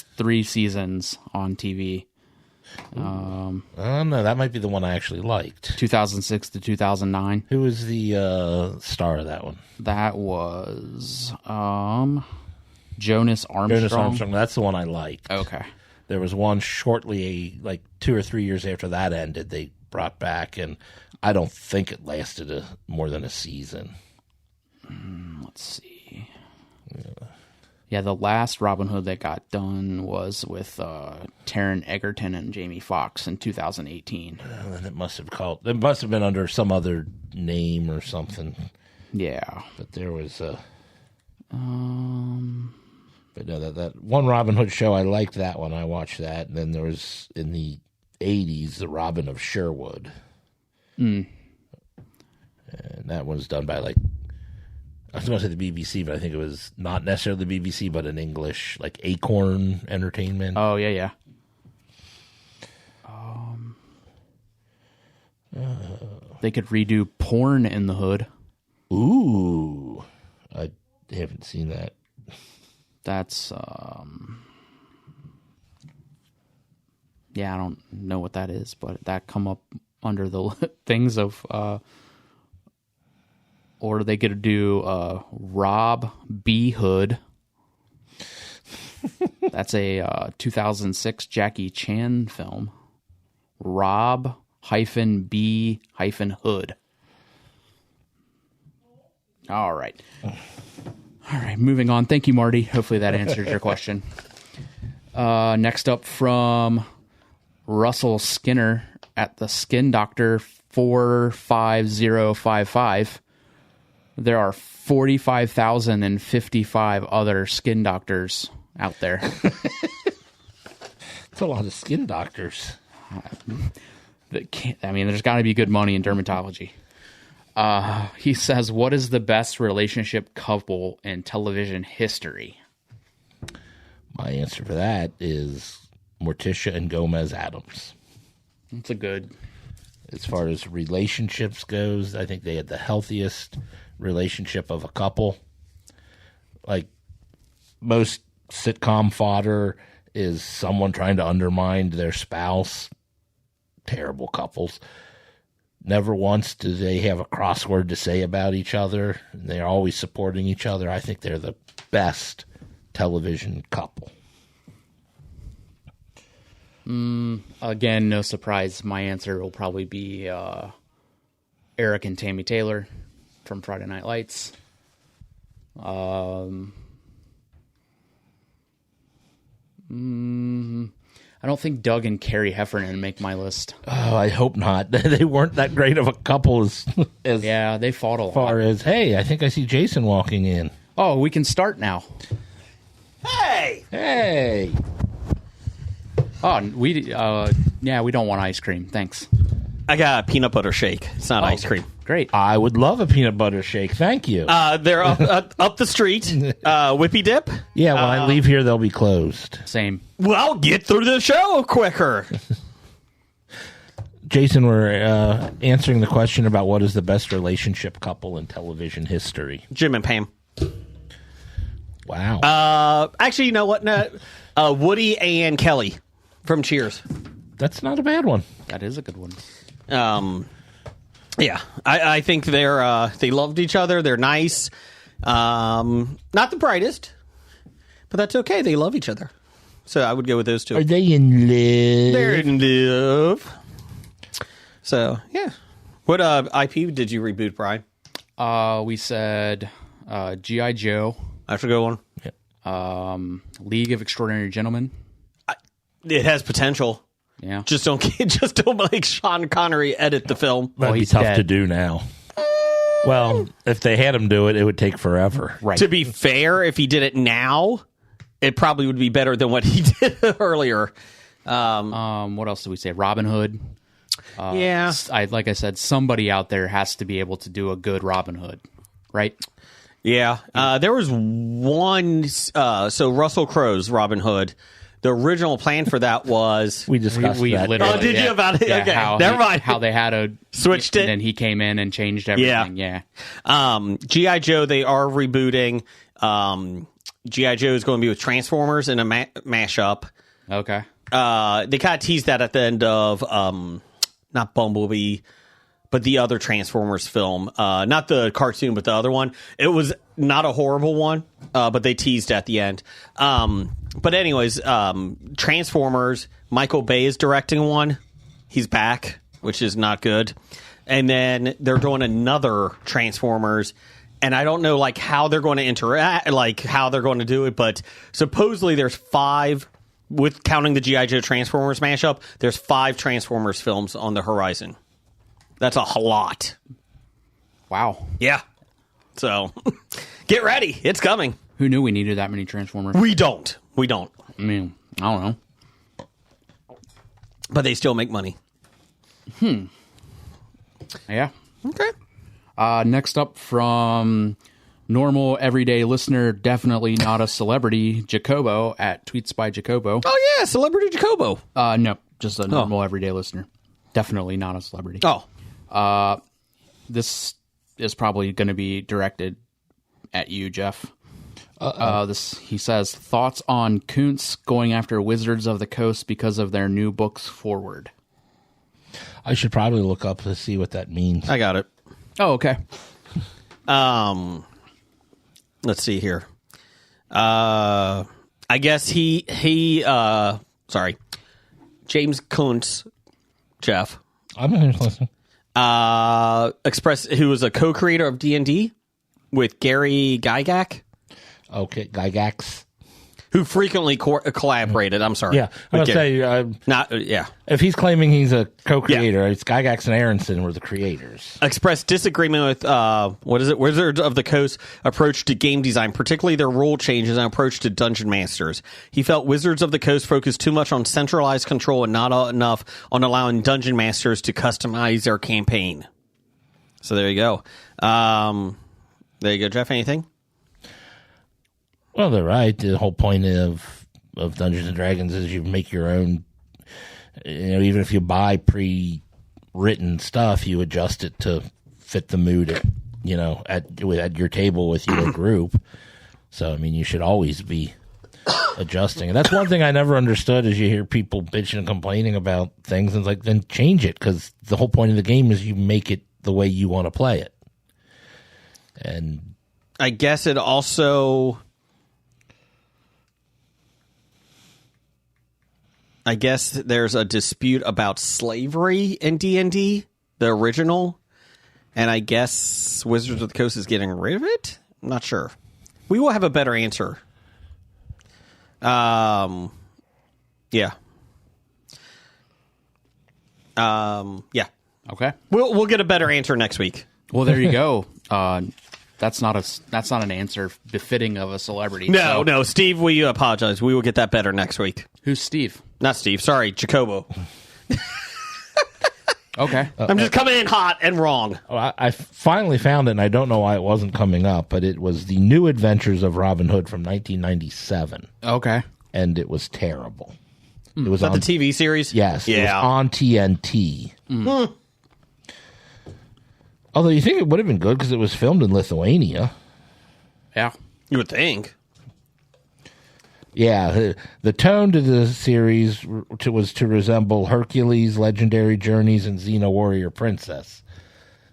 seasons on TV. No, that might be the one I actually liked. 2006 to 2009. Who was the star of that one? That was Jonas Armstrong. Jonas Armstrong. That's the one I liked. Okay. There was one shortly, like 2 or 3 years after that ended, they brought back, and I don't think it lasted more than a season. Let's see. Yeah, the last Robin Hood that got done was with Taron Egerton and Jamie Foxx in 2018. And it must have been under some other name or something. Yeah. But there was but no, that one Robin Hood show, I liked that one. I watched that. And then there was, in the 80s, The Robin of Sherwood. And that was done by, like, I was going to say the BBC, but I think it was not necessarily the BBC, but in English, like Acorn Entertainment. Oh, yeah. They could redo Porn in the Hood. Ooh. I haven't seen that. That's, yeah, I don't know what that is, but that come up under the things of, or they could do Rob B. Hood. That's a 2006 Jackie Chan film. Rob B. Hood. All right. Moving on. Thank you, Marty. Hopefully that answered your question. Next up from Russell Skinner at the Skin Doctor 45055. There are 45,055 other skin doctors out there. It's a lot of skin doctors. There's got to be good money in dermatology. He says, what is the best relationship couple in television history? My answer for that is Morticia and Gomez Addams. That's a good. As far as relationships goes, I think they had the healthiest relationship of a couple. Like, most sitcom fodder is someone trying to undermine their spouse. Terrible couples. Never once do they have a crossword to say about each other. They're always supporting each other. I think they're the best television couple. Again, no surprise. My answer will probably be Eric and Tammy Taylor from Friday Night Lights. I don't think Doug and Carrie Heffernan make my list. Oh, I hope not. They weren't that great of a couple as Yeah, they fought a lot. far as, hey, I think I see Jason walking in. Oh, we can start now. Hey! Oh, we don't want ice cream. Thanks. I got a peanut butter shake. It's not ice cream. Great. I would love a peanut butter shake. Thank you. They're up the street. Whippy Dip. Yeah, when I leave here, they'll be closed. Same. Well, get through the show quicker. Jason, we're answering the question about what is the best relationship couple in television history. Jim and Pam. Wow. Actually, you know what? No, Woody and Kelly from Cheers. That's not a bad one. That is a good one. Yeah, I think they loved each other. They're nice. Not the brightest, but that's okay. They love each other. So I would go with those two. Are they in love? They're in love. So, yeah. What IP did you reboot, Brian? We said G.I. Joe. That's a good one. League of Extraordinary Gentlemen. It has potential. Yeah. Just don't make Sean Connery edit the film. That'd be he's tough dead. to do now. Well, if they had him do it, it would take forever. Right. To be fair, if he did it now, it probably would be better than what he did earlier. What else did we say? Robin Hood. Yeah. Like I said, somebody out there has to be able to do a good Robin Hood, right? Yeah. There was one. So Russell Crowe's Robin Hood. The original plan for that was We discussed that. literally. Oh, did you about it? Okay, never mind. How they had a Switched it. and then he came in and changed everything. Yeah. G.I. Joe. They are rebooting. G.I. Joe is going to be with Transformers in a mashup. Okay. They kind of teased that at the end of not Bumblebee, but the other Transformers film. Not the cartoon, but the other one. It was not a horrible one, but they teased at the end. But anyways, Transformers, Michael Bay is directing one. He's back, which is not good. And then they're doing another Transformers, and I don't know like how they're going to interact, like how they're going to do it. But supposedly there's 5, with counting the G.I. Joe Transformers mashup. There's 5 Transformers films on the horizon. That's a lot. Wow. Yeah. So get ready, it's coming. Who knew we needed that many Transformers? We don't. I mean, I don't know. But they still make money. Yeah. Okay. Next up from normal everyday listener, definitely not a celebrity, Jacobo at Tweets by Jacobo. Oh yeah, Celebrity Jacobo. No, just a normal everyday listener. Definitely not a celebrity. Oh. This is probably going to be directed at you, Jeff. He says, thoughts on Kuntz going after Wizards of the Coast because of their new books forward. I should probably look up to see what that means. I got it. Oh, okay. Let's see here. I guess sorry, James Kuntz, Jeff, I'm listening. who was a co-creator of D&D with Gary Gygax, Okay, Gygax. who frequently collaborated. I'm sorry. Yeah, I'm with gonna say yeah. if he's claiming he's a co-creator, it's Gygax and Aronson were the creators. Expressed disagreement with Wizards of the Coast approach to game design, particularly their rule changes and approach to dungeon masters. He felt Wizards of the Coast focused too much on centralized control and not enough on allowing dungeon masters to customize their campaign. So there you go. There you go, Jeff. Anything? Well, they're right. The whole point of Dungeons and Dragons is you make your own. Even if you buy pre-written stuff, you adjust it to fit the mood at your table with your group. So, I mean, you should always be adjusting. And that's one thing I never understood is you hear people bitching and complaining about things, and it's like, then change it, because the whole point of the game is you make it the way you want to play it. And I guess it also... I guess there's a dispute about slavery in D&D, the original, and I guess Wizards of the Coast is getting rid of it? I'm not sure. We will have a better answer. Yeah. Yeah. Okay. We'll get a better answer next week. Well, there you go. That's not an answer befitting of a celebrity. No, Steve, we apologize. We will get that better next week. Who's Steve? Not Steve. Sorry, Jacobo. Okay. I'm just coming in hot and wrong. I finally found it, and I don't know why it wasn't coming up, but it was The New Adventures of Robin Hood from 1997. Okay. And it was terrible. It was Is that on the TV series? Yes. It was Yeah. on TNT. Although you think it would have been good because it was filmed in Lithuania. Yeah. You would think. Yeah, the tone to the series was to resemble Hercules, Legendary Journeys, and Xena Warrior Princess.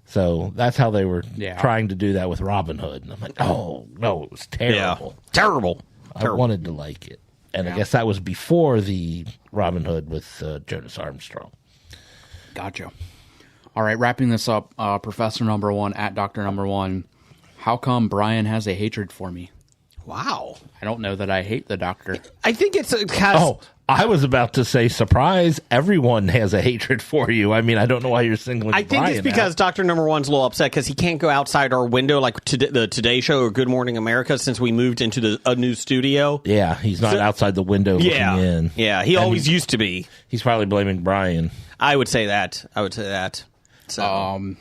So that's how they were trying to do that with Robin Hood. And I'm like, oh, no, it was terrible. Yeah. Terrible. I wanted to like it. And I guess that was before the Robin Hood with Jonas Armstrong. Gotcha. All right, wrapping this up, Professor Number One at Dr. Number One. How come Brian has a hatred for me? Wow. I don't know that I hate the doctor. I think it's because... Oh, I was about to say, surprise, everyone has a hatred for you. I mean, I don't know why you're singling I think Brian it's because out. Dr. Number One's a little upset because he can't go outside our window like the Today Show or Good Morning America since we moved into a new studio. Yeah, he's not outside the window looking in. Yeah, he always used to be. He's probably blaming Brian. I would say that. So,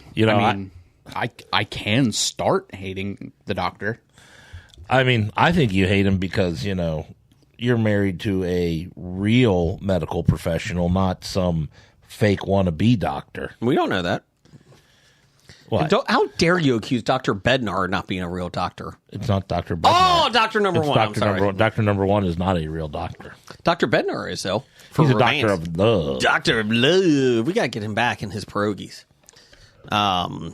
I can start hating the doctor. I mean, I think you hate him because, you're married to a real medical professional, not some fake wannabe doctor. we don't know that. What? How dare you accuse Dr. Bednar of not being a real doctor? It's not Dr. Bednar. Oh, Dr. Number It's One. I'm Dr. sorry. Number One. Dr. Number One is not a real doctor. Dr. Bednar is, though. He's a doctor of love. Doctor of love. We got to get him back in his pierogies. I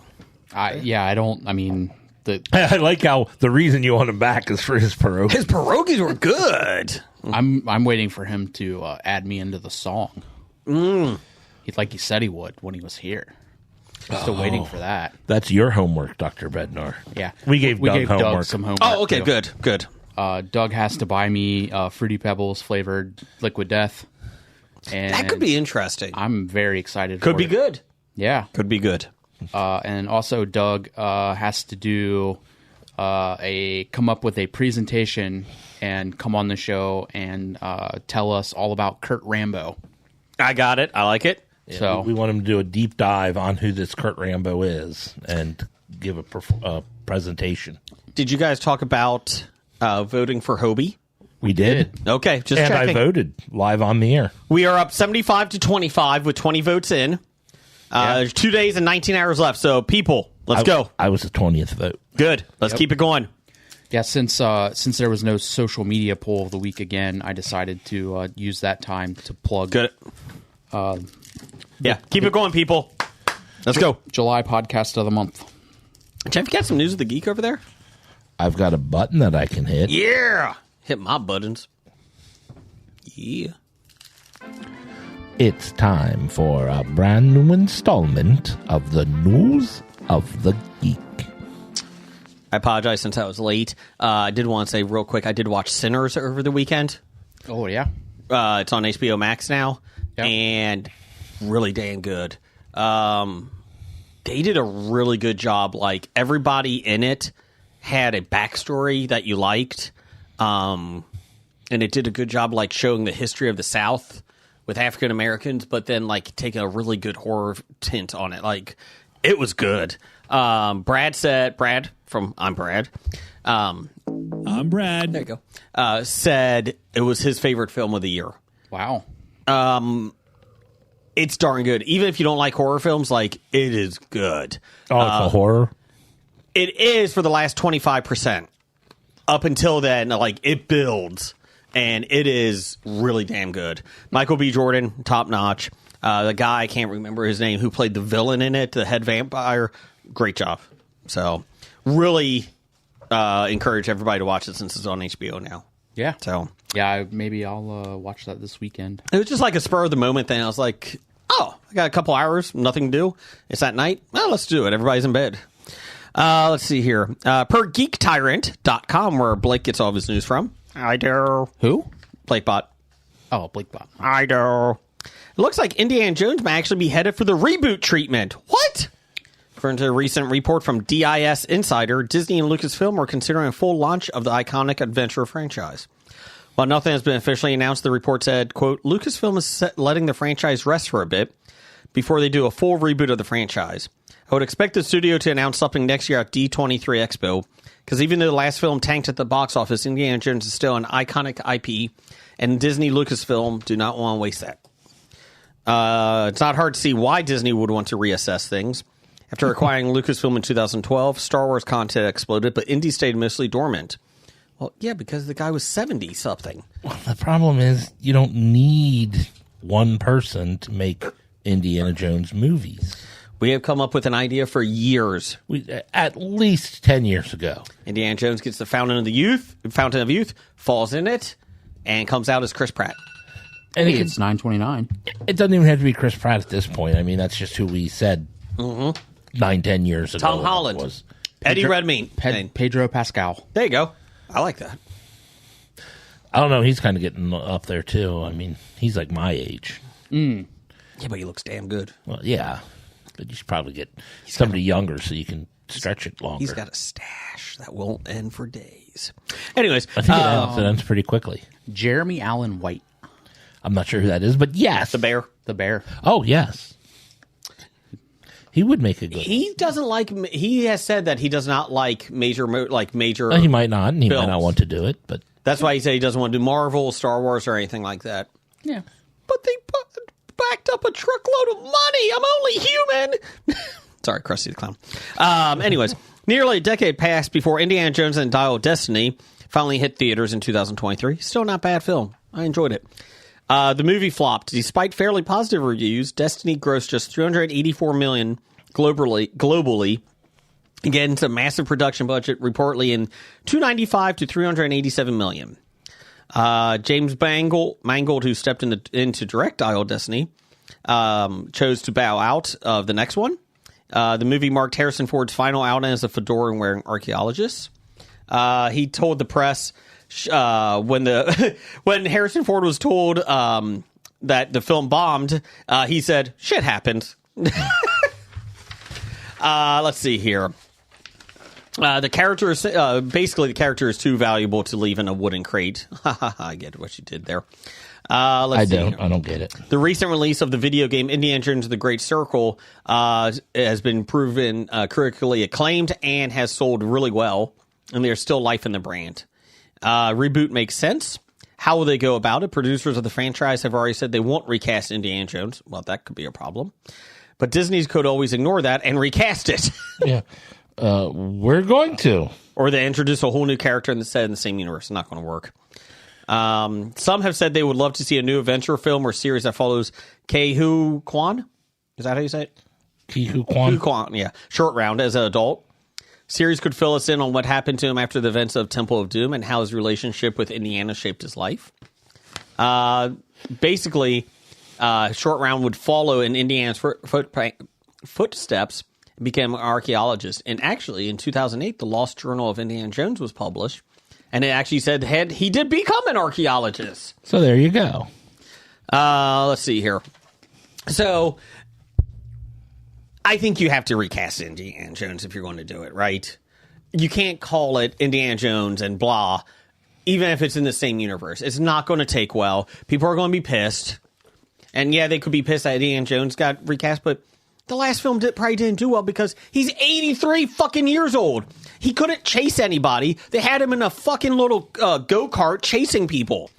like how the reason you want him back is for his pierogies. His pierogies were good. I'm waiting for him to add me into the song. Like he said he would when he was here. Still waiting for that. That's your homework, Dr. Bednar. Yeah. We gave Doug homework. Doug some homework. Oh, okay, too. good. Doug has to buy me Fruity Pebbles flavored Liquid Death. And That could be interesting. I'm very excited Could for be it. good. Yeah. Could be good. And also Doug has to do come up with a presentation and come on the show and tell us all about Kurt Rambo. I got it. I like it. Yeah, So we want him to do a deep dive on who this Kurt Rambo is and give a presentation. Did you guys talk about voting for Hobie? We did. Okay, just And checking. I voted live on the air. We are up 75 to 25 with 20 votes in. There's 2 days and 19 hours left. So, people, let's go. I was the 20th vote. Good. Let's keep it going. Yeah, since there was no social media poll of the week again, I decided to use that time to plug Good. Yeah, keep it going, people. Let's go. July podcast of the month. Jeff, you got some news of the geek over there? I've got a button that I can hit. Yeah. Hit my buttons. Yeah. It's time for a brand new installment of the News of the Geek. I apologize since I was late. I did want to say real quick, I did watch Sinners over the weekend. Oh, yeah. It's on HBO Max now, Yep. and really damn good. They did a really good job. Like, everybody in it had a backstory that you liked, and it did a good job, like, showing the history of the South with African Americans, but then, like, taking a really good horror tint on it. Like, it was good. Brad from I'm Brad. I'm Brad. There you go. Said it was his favorite film of the year. Wow. It's darn good. Even if you don't like horror films, like, it is good. Oh, it's a horror? It is for the last 25%. Up until then, like, it builds, and it is really damn good. Michael B. Jordan, top notch. The guy, I can't remember his name, who played the villain in it, the head vampire. Great job. So, really encourage everybody to watch it since it's on HBO now. Yeah. So, Yeah, maybe I'll watch that this weekend. it was just like a spur of the moment thing. I was like, oh, I got a couple hours, nothing to do. It's at night. Well, let's do it. Everybody's in bed. Let's see here. Per GeekTyrant.com, where Blake gets all of his news from. I do. Who? BlakeBot. Oh, BlakeBot. I do. It looks like Indiana Jones may actually be headed for the reboot treatment. What? According to a recent report from DIS Insider, Disney and Lucasfilm are considering a full launch of the iconic adventure franchise. While nothing has been officially announced, the report said, quote, Lucasfilm is letting the franchise rest for a bit before they do a full reboot of the franchise. I would expect the studio to announce something next year at D23 Expo, because even though the last film tanked at the box office, Indiana Jones is still an iconic IP, and Disney Lucasfilm do not want to waste that. It's not hard to see why Disney would want to reassess things. After acquiring Lucasfilm in 2012, Star Wars content exploded, but Indy stayed mostly dormant. Well, yeah, because the guy was 70-something. Well, the problem is you don't need one person to make Indiana Jones movies. We have come up with an idea for years. At least 10 years ago. Indiana Jones gets the Fountain of Youth, falls in it, and comes out as Chris Pratt. And Hey, it's $9.29. it doesn't even have to be Chris Pratt at this point. I mean, that's just who we said 9-10 years ago. Tom Holland. Was. Eddie Redmayne. Pedro Pascal. There you go. I like that. I don't know. He's kind of getting up there, too. I mean, he's like my age. Yeah, but he looks damn good. Well, yeah. But you should probably get somebody younger so you can stretch it longer. He's got a stash that won't end for days. Anyways, I think it ends pretty quickly. Jeremy Allen White. I'm not sure who that is, but yes. the bear. The bear. Oh, yes. He would make a good. He doesn't like. He has said that he does not like major. Well, he might not, and he might not want to do it, but That's why he said he doesn't want to do Marvel, Star Wars, or anything like that. Yeah. But they backed up a truckload of money. I'm only human. Sorry, Krusty the Clown. Anyways, nearly a decade passed before Indiana Jones and the Dial of Destiny finally hit theaters in 2023. Still not a bad film. I enjoyed it. The movie flopped. Despite fairly positive reviews, Destiny grossed just $384 million globally. Again, it's a massive production budget, reportedly in $295 to $387 million. James Mangold, who stepped into direct Dial of Destiny, chose to bow out of the next one. The movie marked Harrison Ford's final outing as a fedora-wearing archaeologist. He told the press when Harrison Ford was told that the film bombed, he said, "Shit happened." Let's see here. The character is basically the character is too valuable to leave in a wooden crate. I get what you did there. I don't get it. The recent release of the video game Indiana Jones and the Great Circle has been proven critically acclaimed and has sold really well, and there's still life in the brand. Reboot makes sense. How will they go about it? Producers of the franchise have already said they won't recast Indiana Jones. Well, that could be a problem. But Disney could always ignore that and recast it. Yeah. We're going to. Or they introduce a whole new character and set in the same universe. It's not going to work. Some have said they would love to see a new adventure film or series that follows Ke-Huy Quan. Is that how you say it? Ke-Huy Quan? Quan, yeah. Short Round as an adult. Series could fill us in on what happened to him after the events of Temple of Doom and how his relationship with Indiana shaped his life. Basically, Short Round would follow in Indiana's footsteps and become an archaeologist. And actually, in 2008, the Lost Journal of Indiana Jones was published. And it actually said he did become an archaeologist. So there you go. Let's see here. So I think you have to recast Indiana Jones if you're going to do it, right? You can't call it Indiana Jones and blah, even if it's in the same universe. It's not going to take well. People are going to be pissed. And yeah, they could be pissed that Indiana Jones got recast, but the last film probably didn't do well because he's 83 fucking years old. He couldn't chase anybody. They had him in a fucking little go-kart chasing people.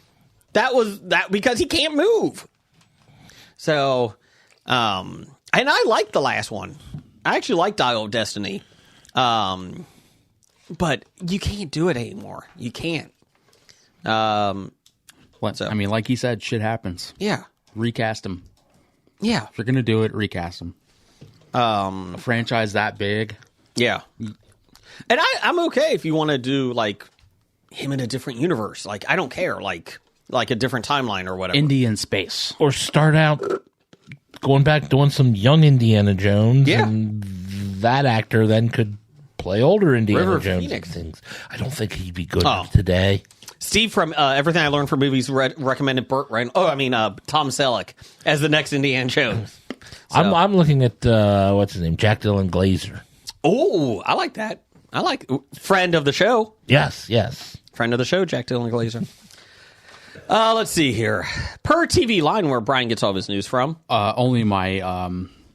That was that because he can't move. So, and I liked the last one. I actually liked Dial of Destiny. But you can't do it anymore. You can't. I mean, like he said, shit happens. Yeah. Recast him. Yeah. If you're going to do it, recast him. A franchise that big. Yeah. And I'm okay if you want to do, like, him in a different universe. Like, I don't care. Like a different timeline or whatever. Indian space. Or start out going back doing some young Indiana Jones. Yeah. And that actor then could play older Indiana River Jones Phoenix. and things. I don't think he'd be good Oh. today. Steve from Everything I Learned from Movies recommended Tom Selleck as the next Indiana Jones. So. I'm looking at, what's his name? Jack Dylan Glazer. Oh, I like that. I like friend of the show. Yes. Friend of the show, Jack Dylan Glazer. Let's see here. Per TV Line, where Brian gets all of his news from. Only my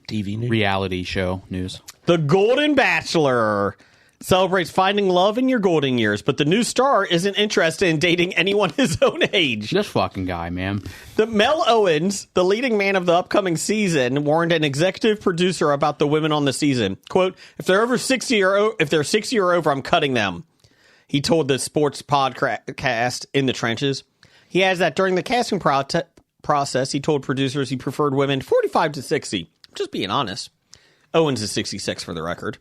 TV news. reality show news. The Golden Bachelor celebrates finding love in your golden years, but the new star isn't interested in dating anyone his own age. This fucking guy, man. The Mel Owens, the leading man of the upcoming season, warned an executive producer about the women on the season. Quote, if they're 60 or over, I'm cutting them. He told the sports podcast In the Trenches. He adds that during the casting process, he told producers he preferred women 45 to 60. Just being honest. Owens is 66 for the record.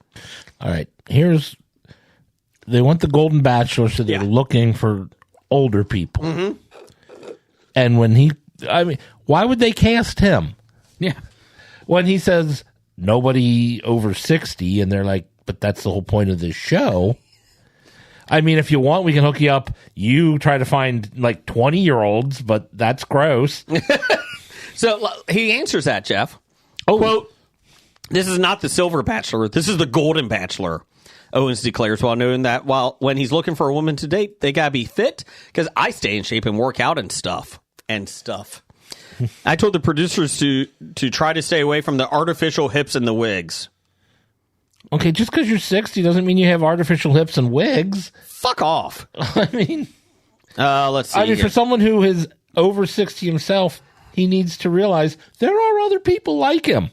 All right. They want the Golden Bachelor, so they're looking for older people. Mm-hmm. And why would they cast him? Yeah. When he says nobody over 60, and they're like, but that's the whole point of this show. I mean, if you want, we can hook you up. You try to find like 20-year-olds, but that's gross. So he answers that, Jeff. Oh. Quote, this is not the Silver Bachelor. This is the Golden Bachelor, Owens declares, while noting that when he's looking for a woman to date, they got to be fit because I stay in shape and work out and stuff. I told the producers to try to stay away from the artificial hips and the wigs. Okay, just because you're 60 doesn't mean you have artificial hips and wigs. Fuck off. I mean, let's see. I mean, here. for someone who is over 60 himself, he needs to realize there are other people like him.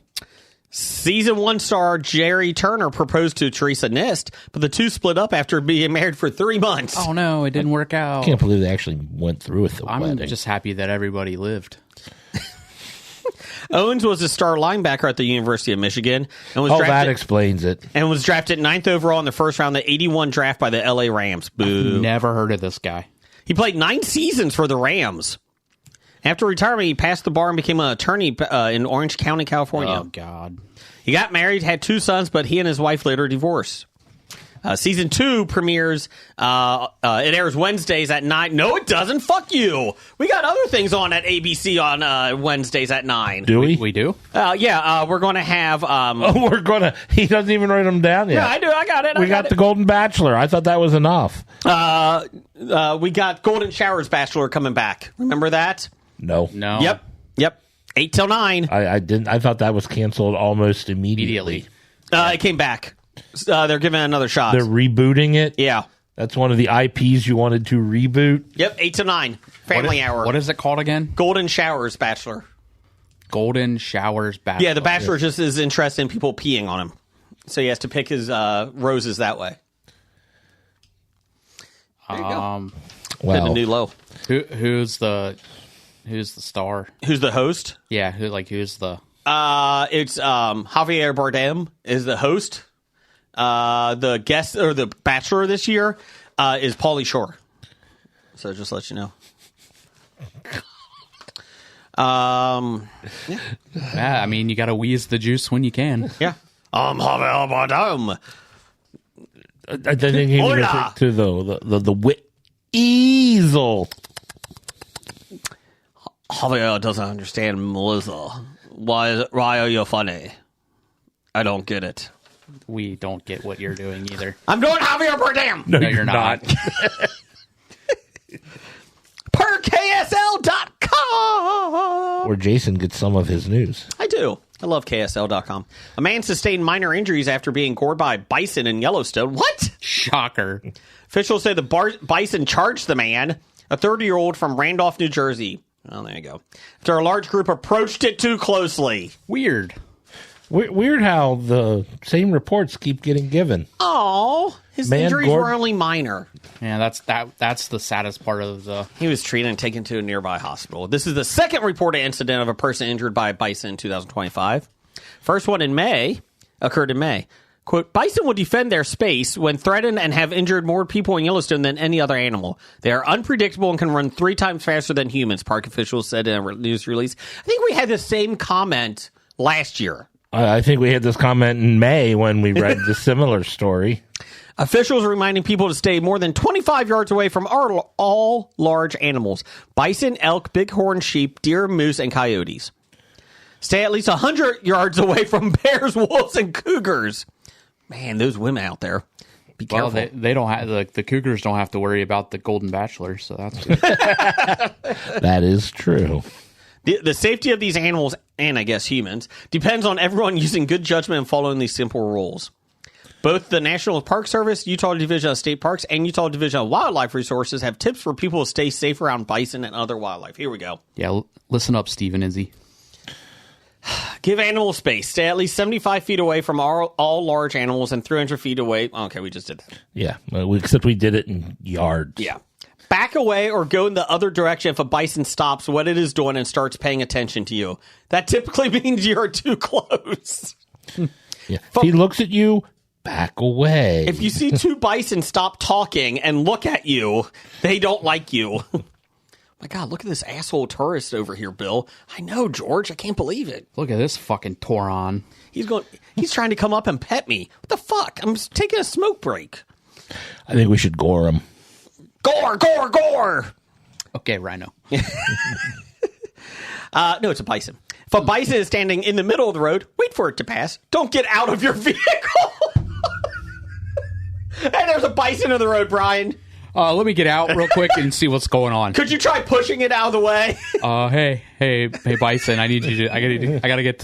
Season 1 star Jerry Turner proposed to Teresa Nist, but the two split up after being married for 3 months. Oh, no, it didn't work out. I can't believe they actually went through with the I'm wedding. just happy that everybody lived. Owens was a star linebacker at the University of Michigan and was that explains it. And was drafted 9th overall in the first round of the 81 draft by the LA Rams. Boo. Never heard of this guy. He played 9 seasons for the Rams. After retirement, he passed the bar and became an attorney in Orange County, California. Oh, God. He got married, had 2 sons, but he and his wife later divorced. Season 2 premieres. It airs Wednesdays at 9. No, it doesn't. Fuck you. We got other things on at ABC on Wednesdays at 9. Do we? We do? We're going to have... We're going to... He doesn't even write them down yet. Yeah, I do. I got it. We got The Golden Bachelor. I thought that was enough. We got Golden Showers Bachelor coming back. Remember that? No. Yep. 8 till 9. I didn't. I thought that was canceled almost immediately. It came back. They're giving it another shot. They're rebooting it? Yeah. That's one of the IPs you wanted to reboot? Yep, 8 to 9. Family hour. What is it called again? Golden Showers Bachelor. Golden Showers Bachelor. Yeah, the Bachelor just is interested in people peeing on him. So he has to pick his roses that way. There you go. Well, the new low. Who's the star? Who's the host? Yeah, who's the... It's Javier Bardem is the host. The guest or the Bachelor this year is Pauly Shore. So just to let you know. Yeah, I mean, you got to wheeze the juice when you can. Yeah. Javier Bardem. I think he's going to to the easel. Javier doesn't understand Melissa. Why are you funny? I don't get it. We don't get what you're doing either. I'm doing Javier Bardem. No, you're not. Per KSL.com. Where Jason gets some of his news. I do. I love KSL.com. A man sustained minor injuries after being gored by a bison in Yellowstone. What? Shocker. Officials say the bison charged the man, a 30-year-old from Randolph, New Jersey. Oh, there you go. After a large group approached it too closely. Weird. Weird how the same reports keep getting given. Oh, his injuries were only minor. Yeah, that's the saddest part of the... He was treated and taken to a nearby hospital. This is the second reported incident of a person injured by a bison in 2025. First one occurred in May. Quote, bison will defend their space when threatened and have injured more people in Yellowstone than any other animal. They are unpredictable and can run 3 times faster than humans, park officials said in a news release. I think we had the same comment last year. I think we had this comment in May when we read the similar story. Officials are reminding people to stay more than 25 yards away from all large animals. Bison, elk, bighorn sheep, deer, moose, and coyotes. Stay at least 100 yards away from bears, wolves, and cougars. Man, those women out there. Be careful. Well, they don't have the cougars don't have to worry about the Golden Bachelor, so that's good. That is true. The safety of these animals, and I guess humans, depends on everyone using good judgment and following these simple rules. Both the National Park Service, Utah Division of State Parks, and Utah Division of Wildlife Resources have tips for people to stay safe around bison and other wildlife. Here we go. Yeah, listen up, Steve and Izzy. Give animals space. Stay at least 75 feet away from all large animals and 300 feet away. Okay, we just did that. Yeah, except we did it in yards. Yeah. Back away or go in the other direction if a bison stops what it is doing and starts paying attention to you. That typically means you're too close. Yeah. If he looks at you, back away. If you see 2 bison stop talking and look at you, they don't like you. My God, look at this asshole tourist over here, Bill. I know, George. I can't believe it. Look at this fucking Toron. He's trying to come up and pet me. What the fuck? I'm just taking a smoke break. I think we should gore him. Gore, gore, gore. Okay, Rhino. No, it's a bison. If a bison is standing in the middle of the road, wait for it to pass. Don't get out of your vehicle. Hey, there's a bison in the road, Brian. Let me get out real quick and see what's going on. Could you try pushing it out of the way? Hey, Bison, I need you to. I gotta get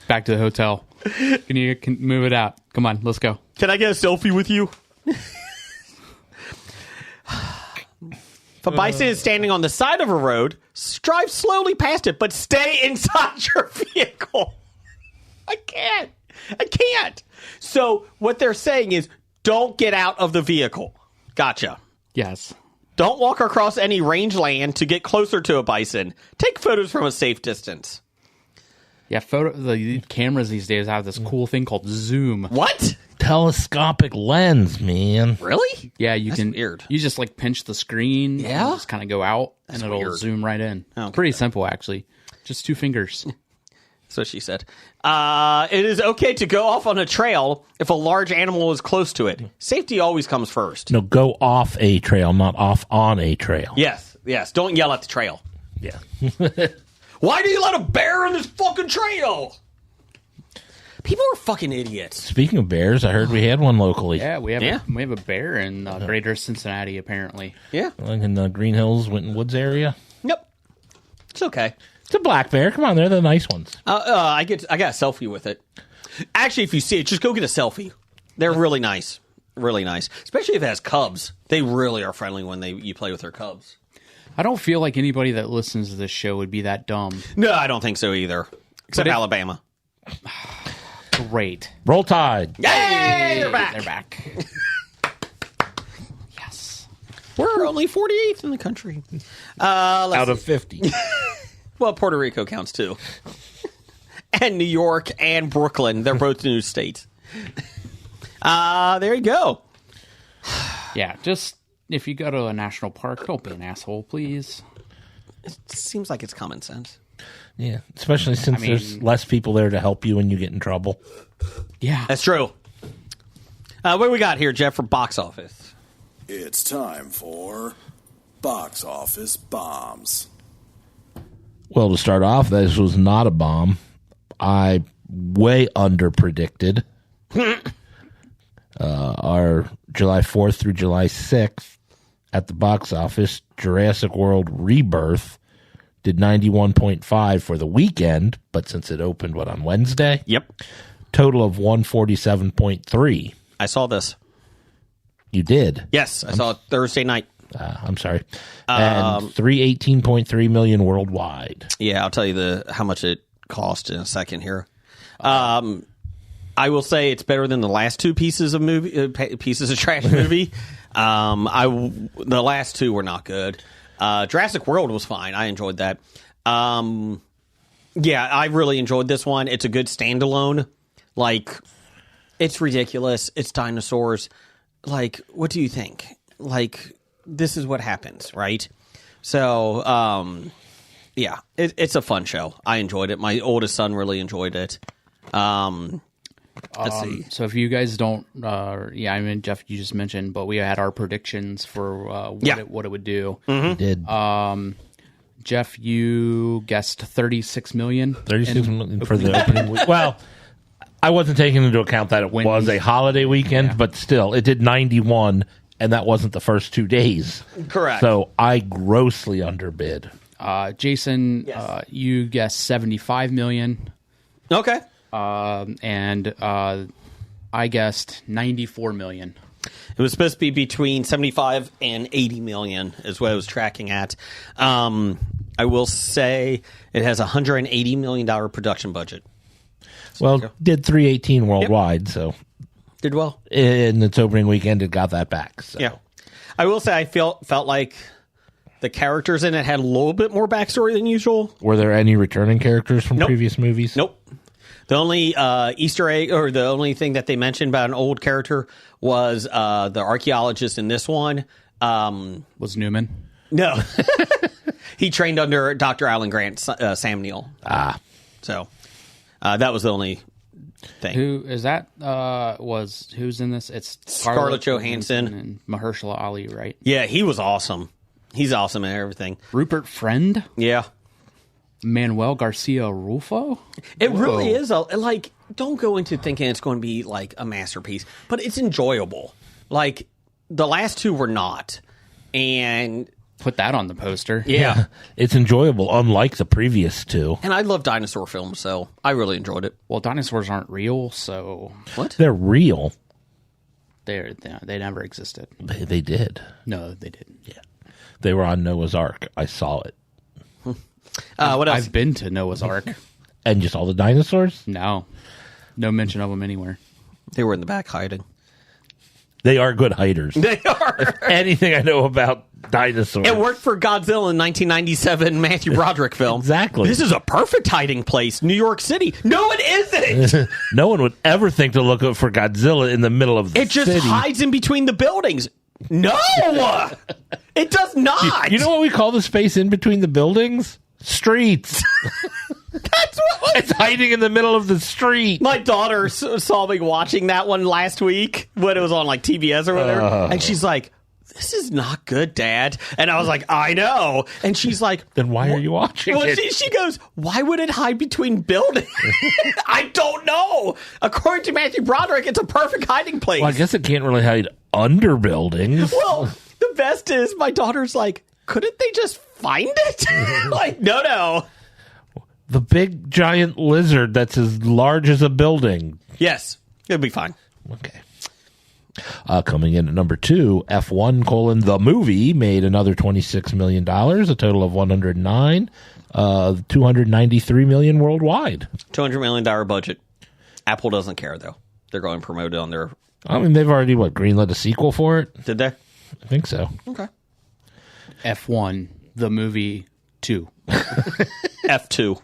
back to the hotel. Can you move it out? Come on, let's go. Can I get a selfie with you? If a bison is standing on the side of a road, drive slowly past it, but stay inside your vehicle. I can't. So what they're saying is, don't get out of the vehicle. Gotcha. Yes. Don't walk across any rangeland to get closer to a bison. Take photos from a safe distance. Yeah, the cameras these days have this cool thing called zoom. What? Telescopic lens, man. Really? Yeah, you That's can. weird. You just like pinch the screen. Yeah? And just kind of go out, That's and it'll weird. zoom right in. Okay. Pretty simple, actually. Just 2 fingers. That's what she said. It is okay to go off on a trail if a large animal is close to it. Safety always comes first. No, go off a trail, not off on a trail. Yes. Don't yell at the trail. Yeah. Why do you let a bear on this fucking trail? People are fucking idiots. Speaking of bears, I heard we had one locally. Yeah, we have a bear in Greater Cincinnati, apparently. Yeah. Like in the Green Hills, Winton Woods area. Yep. It's okay. It's a black bear. Come on, they're the nice ones. I got a selfie with it. Actually, if you see it, just go get a selfie. They're really nice. Really nice. Especially if it has cubs. They really are friendly when you play with their cubs. I don't feel like anybody that listens to this show would be that dumb. No, I don't think so either. Except Alabama. Great. Roll Tide. Yay! They're back. They're back. Yes. We're only 48th in the country. Out of 50. Well, Puerto Rico counts too. And New York and Brooklyn. They're both new states. There you go. Yeah, just if you go to a national park, don't be an asshole, please. It seems like it's common sense. Yeah, especially since there's less people there to help you when you get in trouble. Yeah. That's true. What do we got here, Jeff, for box office? It's time for Box Office Bombs. Well, to start off, this was not a bomb. I way under-predicted. Our July 4th through July 6th at the box office, Jurassic World Rebirth did 91.5 for the weekend, but since it opened, on Wednesday? Yep. Total of 147.3. I saw this. You did? Yes, I saw it Thursday night. I'm sorry. And 318.3 million worldwide. Yeah, I'll tell you how much it cost in a second here. I will say it's better than the last two pieces of trash movie. The last two were not good. Jurassic World was fine. I enjoyed that. Yeah, I really enjoyed this one. It's a good standalone. Like, it's ridiculous. It's dinosaurs. Like, what do you think? Like, this is what happens, right? So, yeah, it's a fun show. I enjoyed it. My oldest son really enjoyed it. Let's see. So if you guys don't, Jeff, you just mentioned, but we had our predictions for what it would do. Mm-hmm. You did. Jeff, you guessed 36 million. 36 million for the opening week. Well, I wasn't taking into account that it was a holiday weekend, but still, it did 91, and that wasn't the first 2 days. Correct. So I grossly underbid. Jason, Yes. You guessed 75 million. Okay. And I guessed 94 million. It was supposed to be between 75 and 80 million is what I was tracking at. I will say it has a $180 million production budget. Well, did 318 worldwide, so Did well. in its opening weekend, it got that back. So. Yeah. I will say I felt like the characters in it had a little bit more backstory than usual. Were there any returning characters from Nope. previous movies? Nope. The only Easter egg, or the only thing that they mentioned about an old character was the archaeologist in this one. Was Newman? No. He trained under Dr. Alan Grant, Sam Neill. So that was the only thing. Who is that? Who's in this? It's Scarlett Johansson and Mahershala Ali, right? Yeah, he was awesome. He's awesome in everything. Rupert Friend, Yeah. Manuel Garcia Rulfo. It really is don't go into thinking it's going to be like a masterpiece, but it's enjoyable. Like the last two were not. And Put that on the poster. yeah. It's enjoyable, unlike the previous two. And I love dinosaur films, so I really enjoyed it. Well, dinosaurs aren't real, so What? They're real. they never existed. They did. No, they didn't. They were on Noah's Ark. I saw it. What else? I've been to Noah's Ark. And you saw the dinosaurs? No mention of them anywhere. They were in the back hiding. They are good hiders. They are. Anything I know about dinosaurs. It worked for Godzilla in 1997 Matthew Broderick film. Exactly. This is a perfect hiding place. New York City. No, it isn't. No one would ever think to look for Godzilla in the middle of the It just city. hides in between the buildings. No, it does not. You know what we call the space in between the buildings? Streets. That's what It's hiding in the middle of the street. my daughter saw me watching that one last week when it was on like TBS or whatever, and she's like, "This is not good, Dad." And I was like, "I know." And she's like, Then why are you watching well, it? she goes, "Why would it hide between buildings?" I don't know. According to Matthew Broderick, it's a perfect hiding place. Well, I guess it can't really hide under buildings. Well, the best is my daughter's like, couldn't they just find it? Like, no. The big giant lizard that's as large as a building. Yes, it'll be fine. Okay. Coming in at number 2, F1: The Movie made another $26 million, a total of 109, $293 million worldwide. $200 million budget. Apple doesn't care, though. They're going to promote it on their... I mean, they've already, greenlit a sequel for it? Did they? I think so. Okay. F1, the movie 2. F2.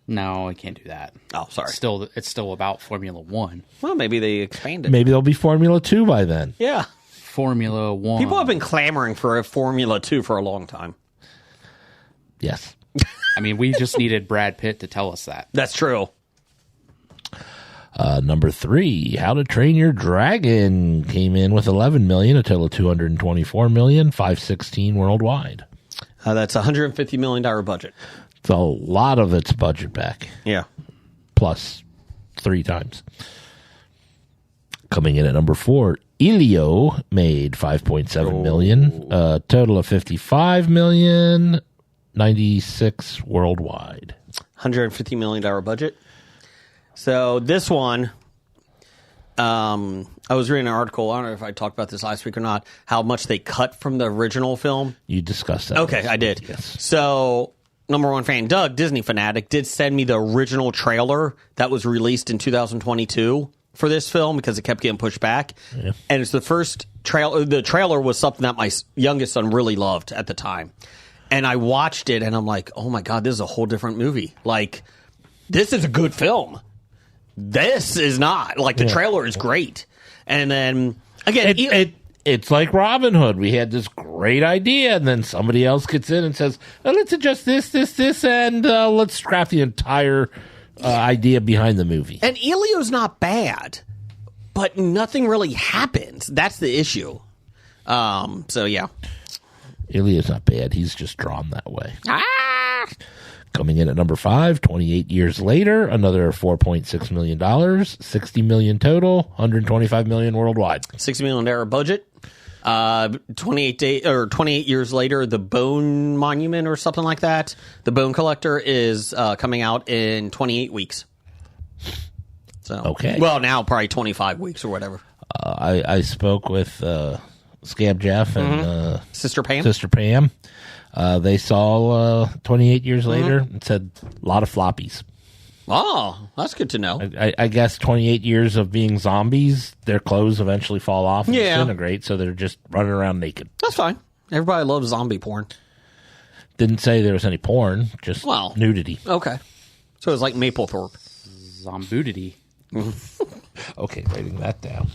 No, I can't do that. Oh, sorry. It's still about Formula 1. Well, maybe they expanded. Maybe there'll be Formula 2 by then. Yeah. Formula 1. People have been clamoring for a Formula 2 for a long time. Yes. I mean, we just needed Brad Pitt to tell us that. That's true. Number 3, How to Train Your Dragon came in with $11 million, a total of $224 million, $516 worldwide. That's a $150 million budget. It's a lot of its budget back, Yeah. plus 3 times. Coming in at number 4, Elio made $5.7 million, a total of $55 million, $96 worldwide. $150 million budget. So this one, I was reading an article, I don't know if I talked about this last week or not, how much they cut from the original film. You discussed that. Okay, I did. Yes. So, number one fan, Doug, Disney fanatic, did send me the original trailer that was released in 2022 for this film because it kept getting pushed back. Yeah. And it's the first trailer. The trailer was something that my youngest son really loved at the time. And I watched it and I'm like, oh my God, this is a whole different movie. Like, this is a good film. This is not. Like, the trailer is great. And then, again, it's like Robin Hood. We had this great idea, and then somebody else gets in and says, let's adjust this, and let's scrap the entire idea behind the movie. And Elio's not bad, but nothing really happens. That's the issue. So, yeah. Elio's not bad. He's just drawn that way. Coming in at number 5, 28 years later, another $4.6 million, $60 million total, $125 million worldwide. $60 million budget. 28 years later, The Bone Monument or something like that. The Bone Collector is coming out in 28 weeks. So, Okay. Well, now probably 25 weeks or whatever. I spoke with Scab Jeff and Sister Pam? Sister Pam. They saw 28 years later and said a lot of floppies. Oh, that's good to know. I guess 28 years of being zombies, their clothes eventually fall off and Yeah. disintegrate, so they're just running around naked. That's fine. Everybody loves zombie porn. Didn't say there was any porn, just Well. nudity. Okay. So it's like Maplethorpe. Zombudity. Okay, writing that down.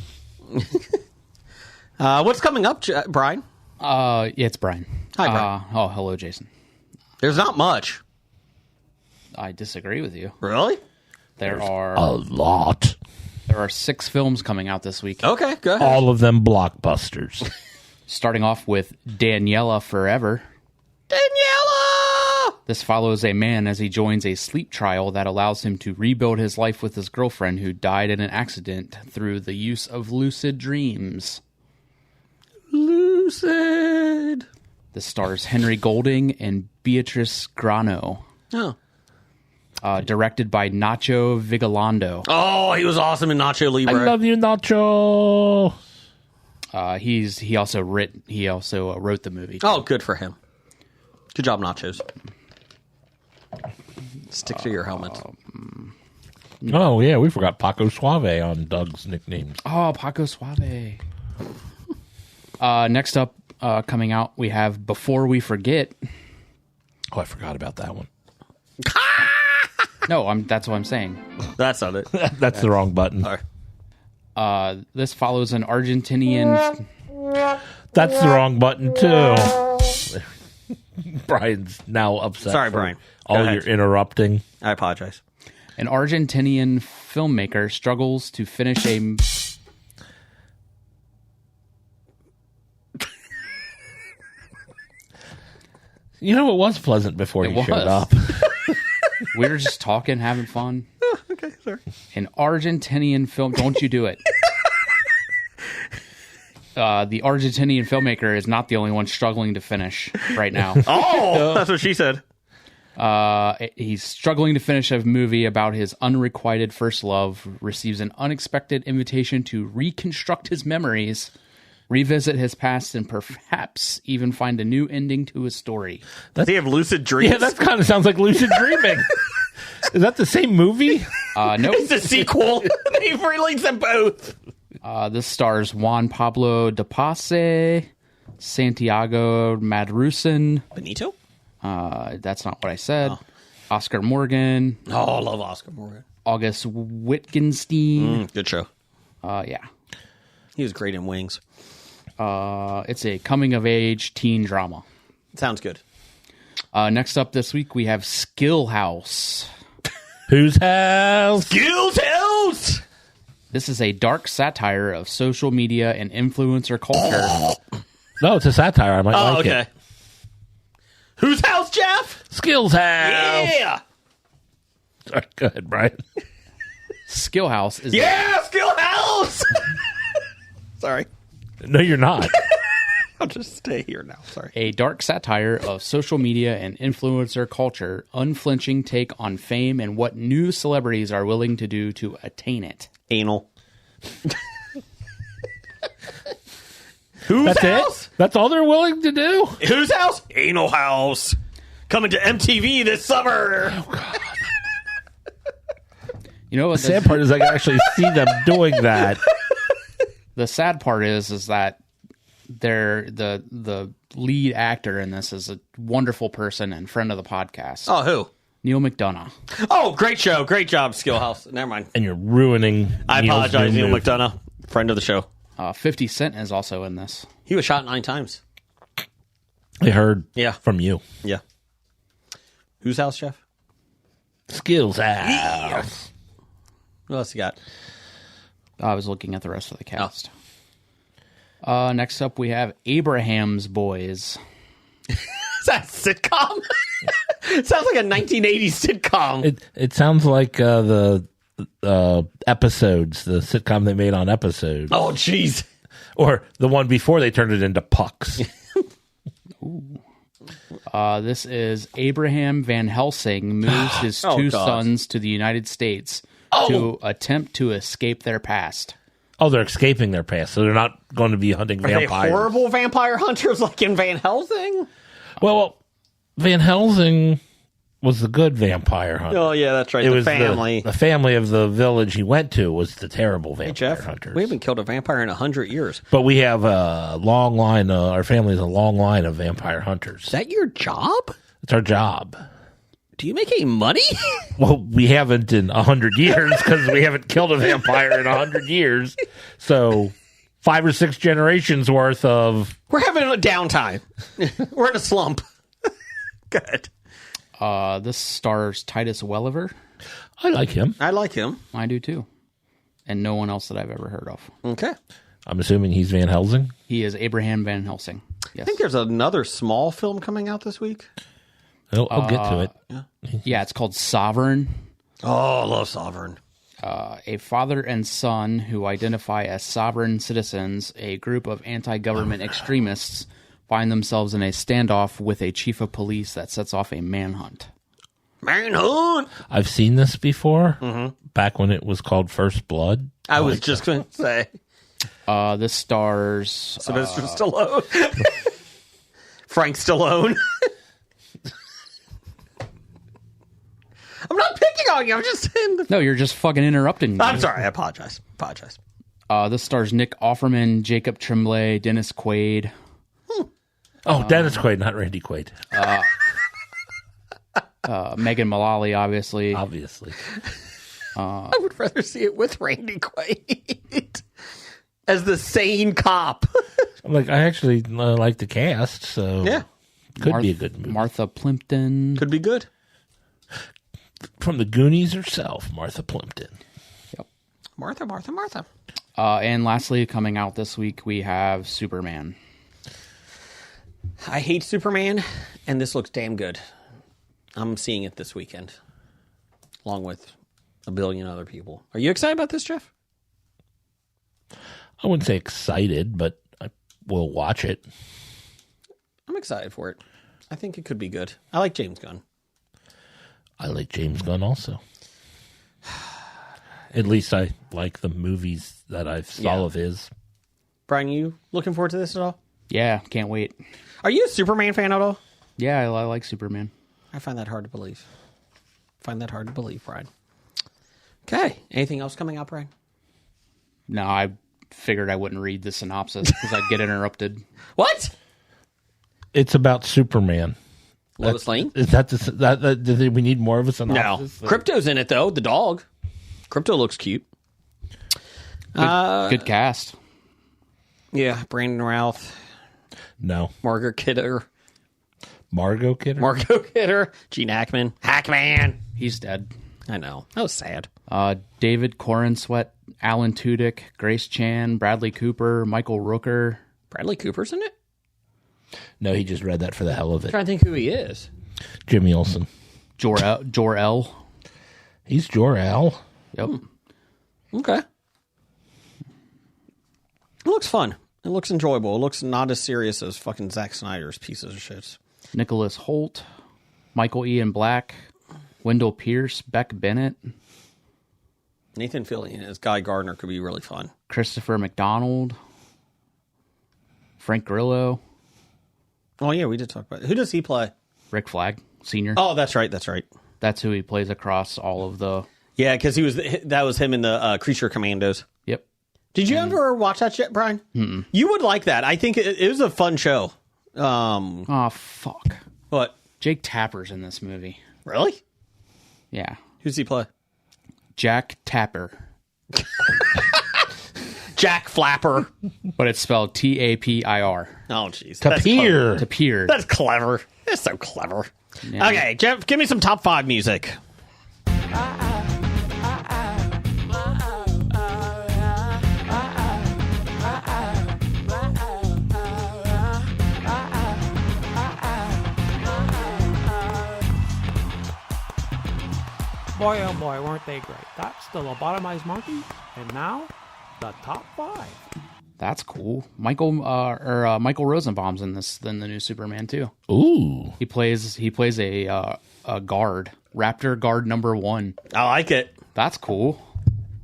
What's coming up, Brian? Yeah, it's Brian. Hi, Brian. Hello, Jason. There's not much. I disagree with you. Really? There A are lot. 6 films coming out this week. Okay, go ahead. All of them blockbusters. Starting off with Daniela Forever. Daniela! This follows a man as he joins a sleep trial that allows him to rebuild his life with his girlfriend who died in an accident through the use of lucid dreams. Lucid. This stars Henry Golding and Beatrice Grano. Oh. Directed by Nacho Vigalondo. Oh, he was awesome in Nacho I Libre. love you, Nacho. He also wrote the movie. Oh, good for him. Good job, Nachos. Stick to your helmet. Oh, yeah, we forgot Paco Suave on Doug's nicknames. Oh, Paco Suave. Next up, coming out, we have Before We Forget. Oh, I forgot about that one. No, that's what I'm saying. That's not it. That's the wrong button. All right. This follows an Argentinian. That's the wrong button, too. Brian's now upset. Sorry, for Brian. Go All ahead. your interrupting. I apologize. An Argentinian filmmaker struggles to finish a... You know, it was pleasant before It you showed was. up. We were just talking, having fun. Okay, sorry. An Argentinian film... Don't you do it. The Argentinian filmmaker is not the only one struggling to finish right now. Oh, that's what she said. He's struggling to finish a movie about his unrequited first love, receives an unexpected invitation to reconstruct his memories, revisit his past, and perhaps even find a new ending to his story. Does he have lucid dreams? Yeah, that kind of sounds like lucid dreaming. Is that the same movie? Nope. It's a sequel. They've released them both. This stars Juan Pablo de Pace, Santiago Madrusin. Benito? That's not what I said. Oscar Morgan, Oh, I love Oscar Morgan. August Wittgenstein. Good show. Yeah. He was great in Wings. It's a coming-of-age teen drama. Sounds good. Next up this week, we have Skill House. Whose house? Skills House! This is a dark satire of social media and influencer culture. No, it's a satire. I might Oh, like okay. it. Whose house, Jeff? Skills house. Yeah! Sorry, go ahead, Brian. Skill House is Yeah, Skill House! Sorry. No, you're not. I'll just stay here now. Sorry. a dark satire of social media and influencer culture, unflinching take on fame and what new celebrities are willing to do to attain it. Anal. Whose That's house? it? That's all they're willing to do? Whose house? Anal House. Coming to MTV this summer. You know what? The sad part is I can actually see them doing that. The sad part is that they're the lead actor in this is a wonderful person and friend of the podcast, Oh, who? Neil McDonough. Oh, great show. Great job, Skill House. Never mind. And you're ruining I Neil's apologize, new Neil movie. McDonough, friend of the show. 50 Cent is also in this. He was shot 9 times. I heard Yeah. from you. Yeah. Whose house, Jeff? Skills house. What else you got? I was looking at the rest of the cast. Next up, we have Abraham's Boys. Is that a sitcom? It sounds like a 1980s sitcom. It sounds like the episodes, the sitcom they made on episodes. Oh, jeez. Or the one before they turned it into Pucks. This is Abraham Van Helsing moves his Oh, two God. sons to the United States to attempt to escape their past. Oh, they're escaping their past, so they're not going to be hunting Are they vampires. horrible vampire hunters like in Van Helsing? Well, Van Helsing was the good vampire hunter. Oh, yeah, that's right. It the was family. the family of the village he went to was the terrible vampire Jeff, hunters. we haven't killed a vampire in 100 years. But we have a long line. Our family has a long line of vampire hunters. Is that your job? It's our job. Do you make any money? Well, we haven't in 100 years because we haven't killed a vampire in 100 years. So 5 or 6 generations worth of. We're having a downtime. We're in a slump. Good. This stars Titus Welliver. I like him. I like him. I do too. And no one else that I've ever heard of. Okay. I'm assuming he's Van Helsing. He is Abraham Van Helsing. Yes. I think there's another small film coming out this week. I'll get to it. Yeah, it's called Sovereign. Oh, I love Sovereign. A father and son who identify as sovereign citizens, a group of anti-government extremists, find themselves in a standoff with a chief of police that sets off a manhunt. Manhunt! I've seen this before, back when it was called First Blood. I was just going to say. This stars Sylvester Stallone. Frank Stallone. I'm not picking on you. I'm just saying. No, you're just fucking interrupting me. I'm sorry. I apologize. This stars Nick Offerman, Jacob Tremblay, Dennis Quaid. Oh, Dennis Quaid, not Randy Quaid. Megan Mullally, obviously. Obviously. I would rather see it with Randy Quaid as the sane cop. I'm like, I actually like the cast, so Yeah. Could be a good movie. Martha Plimpton. Could be good. From the Goonies herself, Martha Plimpton. Yep. Martha. And lastly, coming out this week, we have Superman. I hate Superman, and this looks damn good. I'm seeing it this weekend, along with a billion other people. Are you excited about this, Jeff? I wouldn't say excited, but I will watch it. I'm excited for it. I think it could be good. I like James Gunn. I like James Gunn also. At least I like the movies that I saw of his. Brian, you looking forward to this at all? Yeah, can't wait. Are you a Superman fan at all? Yeah, I like Superman. I find that hard to believe. Brian. Okay. Anything else coming up, Brian? No, I figured I wouldn't read the synopsis because I'd get interrupted. What? It's about Superman. Lois Lane? Is that we need more of a synopsis? No. Crypto's in it, though. The dog. Crypto looks cute. Good cast. Yeah. Brandon Routh. No. Margot Kidder. Gene Hackman. He's dead. I know. That was sad. David Corenswet, Alan Tudyk, Grace Chan, Bradley Cooper, Michael Rooker. Bradley Cooper's in it? No, he just read that for the hell of it. I'm trying to think who he is. Jimmy Olsen. Jor-El. He's Jor-El. Yep. Okay. It looks fun. It looks enjoyable. It looks not as serious as fucking Zack Snyder's pieces of shit. Nicholas Hoult, Michael Ian Black, Wendell Pierce, Beck Bennett. Nathan Fillion as Guy Gardner could be really fun. Christopher McDonald, Frank Grillo. Oh, yeah, we did talk about it. Who does he play? Rick Flag, Sr. Oh, that's right. That's who he plays across all of the... Yeah, because that was him in the Creature Commandos. Yep. Did you ever watch that shit, Brian? Mm-mm. You would like that. I think it was a fun show. Oh, fuck. What? Jake Tapper's in this movie. Really? Yeah. Who's he play? Jack Tapper. Jack Flapper. But it's spelled Tapir. Oh, jeez. Tapir. That's clever. That's so clever. Yeah. Okay, Jeff, give me some top 5 music. Boy, oh boy, weren't they great. That's the Lobotomized Monkey, and now, the top 5. That's cool. Michael Rosenbaum's in the new Superman too. Ooh. He plays a guard, Raptor guard number 1. I like it. That's cool.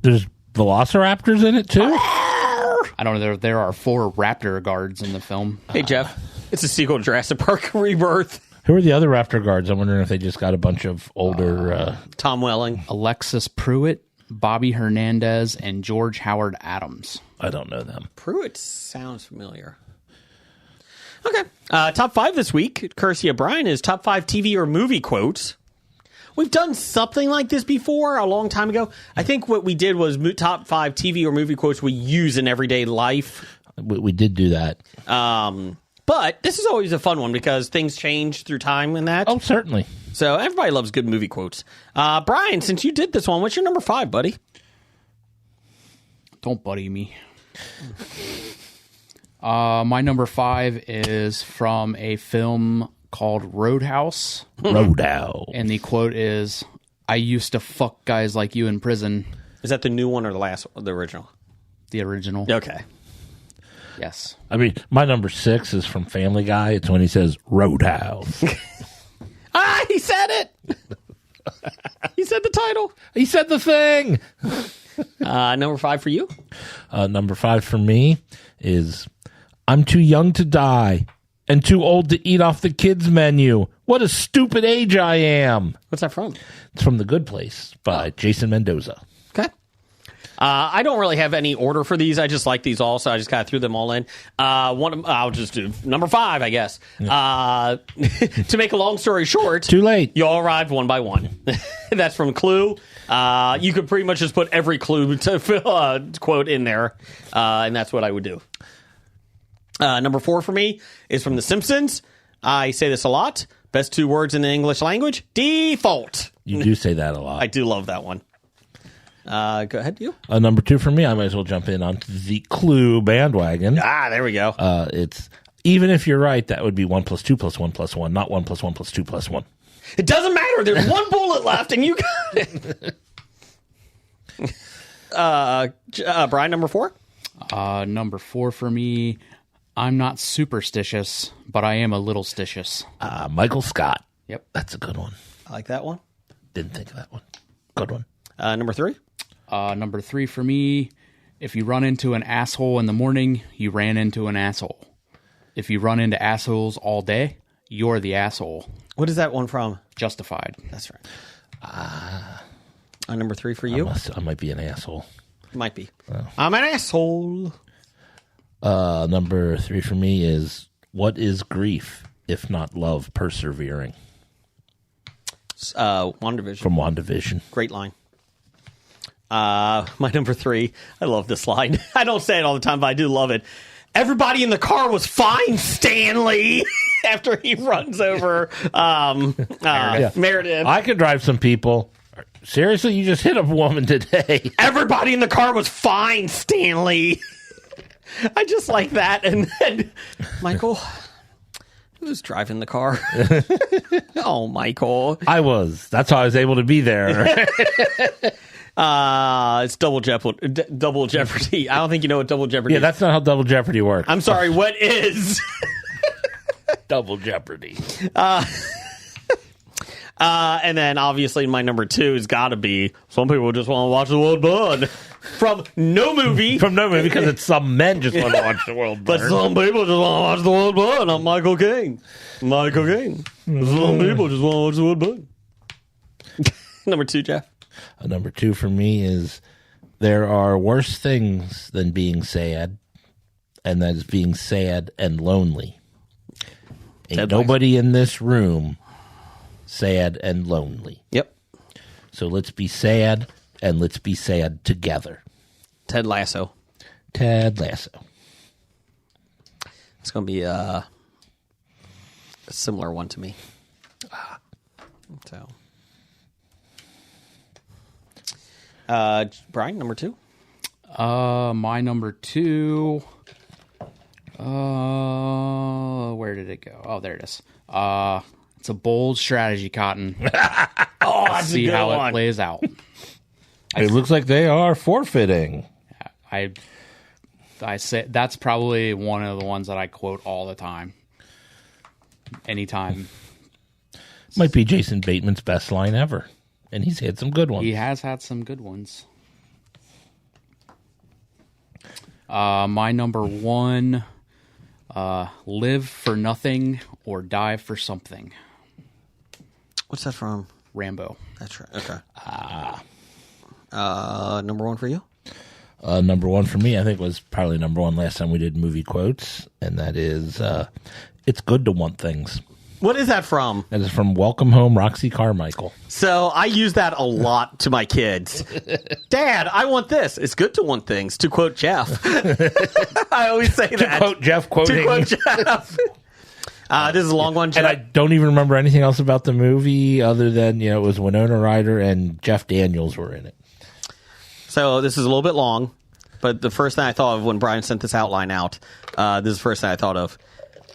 There's Velociraptors in it too? I don't know. There are 4 Raptor guards in the film. Hey, Jeff. It's a sequel to Jurassic Park Rebirth. Who are the other Raptor guards? I'm wondering if they just got a bunch of older... Tom Welling. Alexis Pruitt, Bobby Hernandez, and George Howard Adams. I don't know them. Pruitt sounds familiar. Okay. Top 5 this week, courtesy of Brian, is top 5 TV or movie quotes. We've done something like this before a long time ago. I think what we did was top 5 TV or movie quotes we use in everyday life. We did do that. But this is always a fun one because things change through time and that. Oh, certainly. So everybody loves good movie quotes. Brian, since you did this one, what's your number 5, buddy? Don't buddy me. My number 5 is from a film called Roadhouse. Roadhouse. And the quote is, "I used to fuck guys like you in prison." Is that the new one or the original? The original. Okay. Yes. I mean, my number 6 is from Family Guy. It's when he says Roadhouse. He said it. He said the title. He said the thing. Number 5 for you? Number 5 for me is, "I'm too young to die and too old to eat off the kids' menu. What a stupid age I am." What's that from? It's from The Good Place by Jason Mendoza. Okay. I don't really have any order for these. I just like these all, so I just kind of threw them all in. I'll just do number 5, I guess. Yeah. To make a long story short, too late. You all arrived one by one. That's from Clue. You could pretty much just put every Clue quote in there, and that's what I would do. Number 4 for me is from The Simpsons. I say this a lot. Best 2 words in the English language, default. You do say that a lot. I do love that one. Go ahead, you. Number 2 for me, I might as well jump in onto the Clue bandwagon. There we go. It's even if you're right, that would be 1 + 2 + 1 + 1, not 1 + 1 + 2 + 1. It doesn't matter. There's one bullet left, and you got it. Brian, number 4? Number 4 for me, I'm not superstitious, but I am a little stitious. Michael Scott. Yep. That's a good one. I like that one. Didn't think of that one. Good one. Number 3? Number 3 for me, if you run into an asshole in the morning, you ran into an asshole. If you run into assholes all day, you're the asshole. What is that one from? Justified. That's right. Number 3 for you? I might be an asshole. Might be. Oh. I'm an asshole. Number 3 for me is, what is grief if not love persevering? WandaVision. From WandaVision. Great line. My number 3, I love this line. I don't say it all the time, but I do love it. Everybody in the car was fine, Stanley. After he runs over Meredith. I could drive some people. Seriously, you just hit a woman today. Everybody in the car was fine, Stanley. I just like that. And then, Michael, who was driving the car? Oh, Michael. I was. That's how I was able to be there. It's Double Jeopardy. I don't think you know what Double Jeopardy is. Yeah, that's not how Double Jeopardy works. I'm sorry, what is? Double Jeopardy. And then obviously my number 2 has got to be, some people just want to watch the world burn. From no movie. Because it's some men just want to watch the world burn. But some people just want to watch the world burn. I'm Michael King. Some people just want to watch the world burn. Number 2, Jeff. Number 2 for me is, there are worse things than being sad, and that is being sad and lonely. Ain't nobody in this room sad and lonely. Yep. So let's be sad, and let's be sad together. Ted Lasso. Ted Lasso. It's going to be a similar one to me. So, Brian, number 2. My number 2. Where did it go? Oh, there it is. It's a bold strategy, Cotton. That's see a good how one. it plays out. It looks like they are forfeiting. I say that's probably one of the ones that I quote all the time. Anytime. Might be Jason Bateman's best line ever. And he's had some good ones. He has had some good ones. My number 1, live for nothing or die for something. What's that from? Rambo. That's right. Okay. Number 1 for you? Number 1 for me, I think, was probably number 1 last time we did movie quotes, and that is, it's good to want things. What is that from? That is from Welcome Home, Roxy Carmichael. So I use that a lot to my kids. Dad, I want this. It's good to want things, to quote Jeff. I always say that. To quote Jeff quoting. To quote Jeff. This is a long one, Jeff. And I don't even remember anything else about the movie other than, it was Winona Ryder and Jeff Daniels were in it. So this is a little bit long, but the first thing I thought of when Brian sent this outline out, this is the first thing I thought of.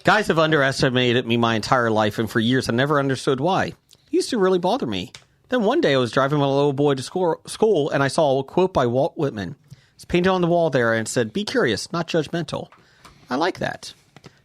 Guys have underestimated me my entire life, and for years I never understood why. It used to really bother me. Then one day I was driving my little boy to school, and I saw a quote by Walt Whitman. It's painted on the wall there, and it said, "Be curious, not judgmental." I like that.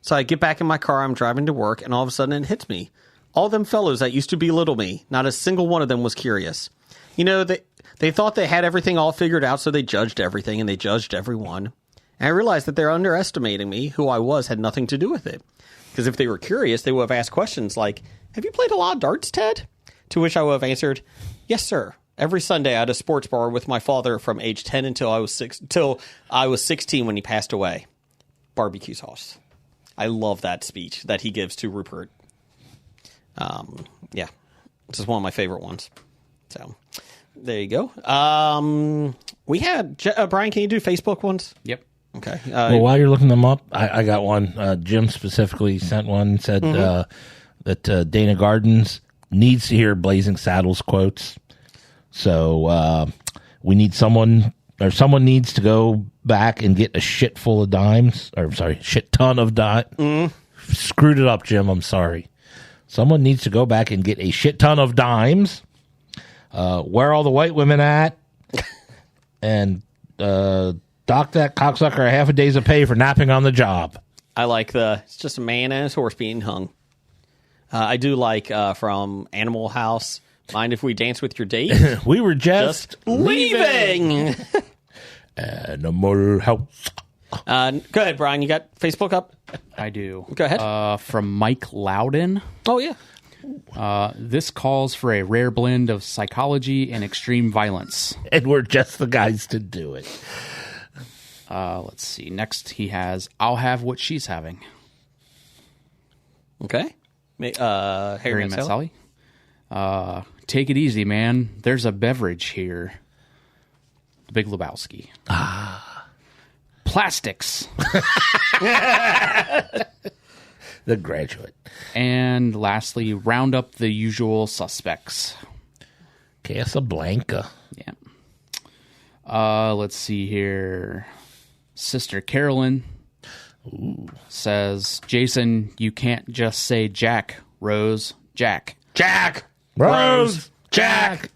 So I get back in my car, I'm driving to work, and all of a sudden it hits me. All them fellows that used to belittle me, not a single one of them was curious. They thought they had everything all figured out, so they judged everything, and they judged everyone. And I realized that they're underestimating me. Who I was had nothing to do with it. Because if they were curious, they would have asked questions like, "Have you played a lot of darts, Ted?" To which I would have answered, "Yes, sir. Every Sunday I had a sports bar with my father from age 10 until I was 16 when he passed away. Barbecue sauce." I love that speech that he gives to Rupert. Yeah, this is one of my favorite ones. So there you go. We had Brian. Can you do Facebook ones? Yep. Okay. Well, while you're looking them up, I got one. Jim specifically sent one, said that Dana Gardens needs to hear Blazing Saddles quotes. So we need someone needs to go back and get a shit full of dimes. Or, sorry, shit ton of dimes. Screwed it up, Jim. I'm sorry. Someone needs to go back and get a shit ton of dimes. Where are all the white women at? And dock that cocksucker a half a day's of pay for napping on the job. I like it's just a man and his horse being hung. I do like from Animal House, mind if we dance with your date? We were just leaving. Animal House. Go ahead, Brian. You got Facebook up? I do. Go ahead. From Mike Loudon. Oh, yeah. This calls for a rare blend of psychology and extreme violence. And we're just the guys to do it. Let's see. Next, he has, I'll have what she's having. Okay. Harry Met Sally. Take it easy, man. There's a beverage here. The Big Lebowski. Plastics. The Graduate. And lastly, round up the usual suspects. Casablanca. Yeah. Let's see here. Sister Carolyn says, Jason, you can't just say Jack, Rose, Jack. Jack. Rose. Jack.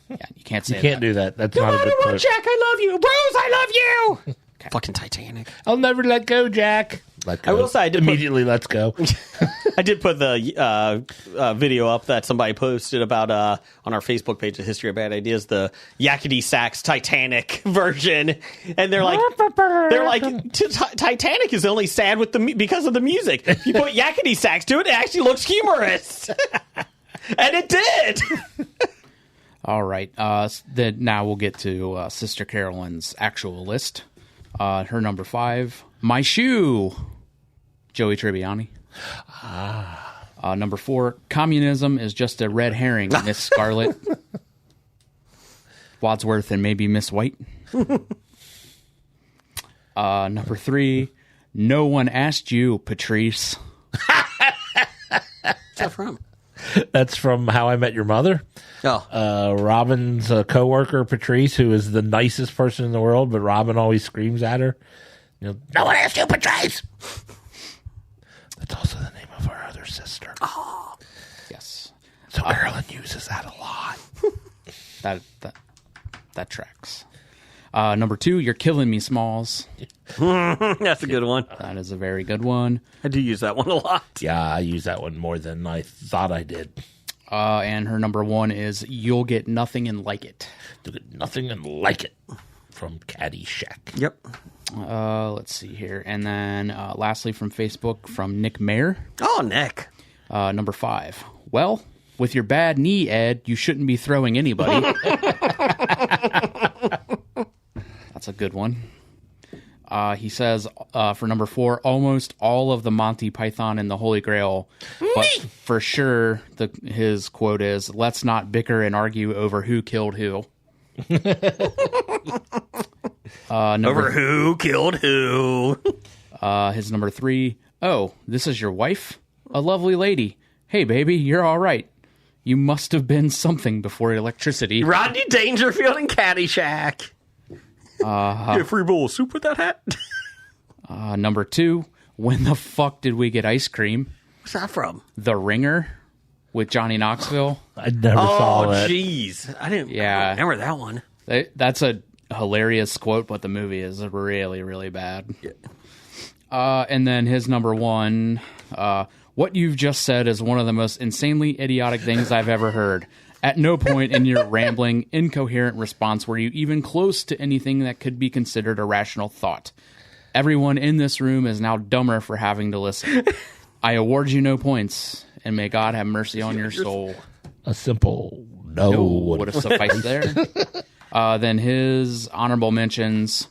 Yeah, you can't say You can't do that. That's not a good quote. Jack, I love you. Rose, I love you. Okay. Fucking Titanic. I'll never let go, Jack. Let go. I will say I did immediately. Let's go. I did put the video up that somebody posted about on our Facebook page, The History of Bad Ideas, the Yakety Sax Titanic version, and they're like, Titanic is only sad with because of the music. If you put Yakety Sax to it, it actually looks humorous, and it did. All right. Then now we'll get to Sister Carolyn's actual list. Her number 5, My Shoe, Joey Tribbiani. Number 4, Communism is just a red herring, Miss Scarlet. Wadsworth and maybe Miss White. Number 3, No One Asked You, Patrice. What's that from? That's from How I Met Your Mother. Oh. Robin's coworker, Patrice, who is the nicest person in the world, but Robin always screams at her. You know, no one asked you, Patrice! That's also the name of our other sister. Oh. Yes. So Carolyn uses that a lot. That tracks. Number 2, You're Killing Me, Smalls. That's a good one. That is a very good one. I do use that one a lot. Yeah, I use that one more than I thought I did. And her number 1 is You'll Get Nothing and Like It. You'll get nothing and like it from Caddyshack. Yep. Let's see here. And then lastly from Facebook, from Nick Mayer. Oh, Nick. Number 5. Well, with your bad knee, Ed, you shouldn't be throwing anybody. That's a good one. He says, for number 4, almost all of the Monty Python and the Holy Grail. But for sure, his quote is, let's not bicker and argue over who killed who. Over who killed who. His number 3, oh, this is your wife? A lovely lady. Hey, baby, you're all right. You must have been something before electricity. Rodney Dangerfield and Caddyshack. Get a free bowl of soup with that hat? Number 2, when the fuck did we get ice cream? What's that from? The Ringer with Johnny Knoxville. I never saw that. Oh, jeez. I didn't remember that one. That's a hilarious quote, but the movie is really, really bad. Yeah. And then his number 1, what you've just said is one of the most insanely idiotic things I've ever heard. At no point in your rambling, incoherent response were you even close to anything that could be considered a rational thought. Everyone in this room is now dumber for having to listen. I award you no points, and may God have mercy on your soul. A simple no would have sufficed there. Then his honorable mentions,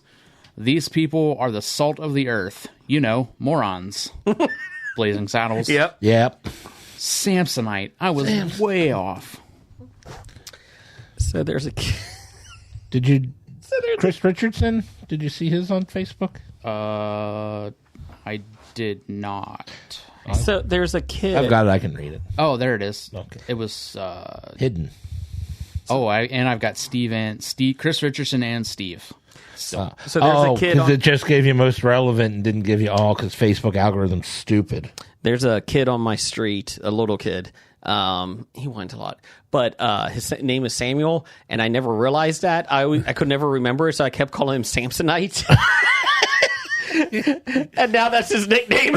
these people are the salt of the earth. You know, morons. Blazing Saddles. Yep. Samsonite. I was way off. So there's a... Did you... Chris Richardson? Did you see his on Facebook? I did not. So there's a kid. I've got it. I can read it. Oh, there it is. Okay. It was. Hidden. I've got Chris Richardson and Steve. So there's a kid. Because it just gave you most relevant and didn't give you all because Facebook algorithm's stupid. There's a kid on my street, a little kid. He whines a lot, but his name is Samuel, and I never realized that. I could never remember it, so I kept calling him Samsonite. And now that's his nickname.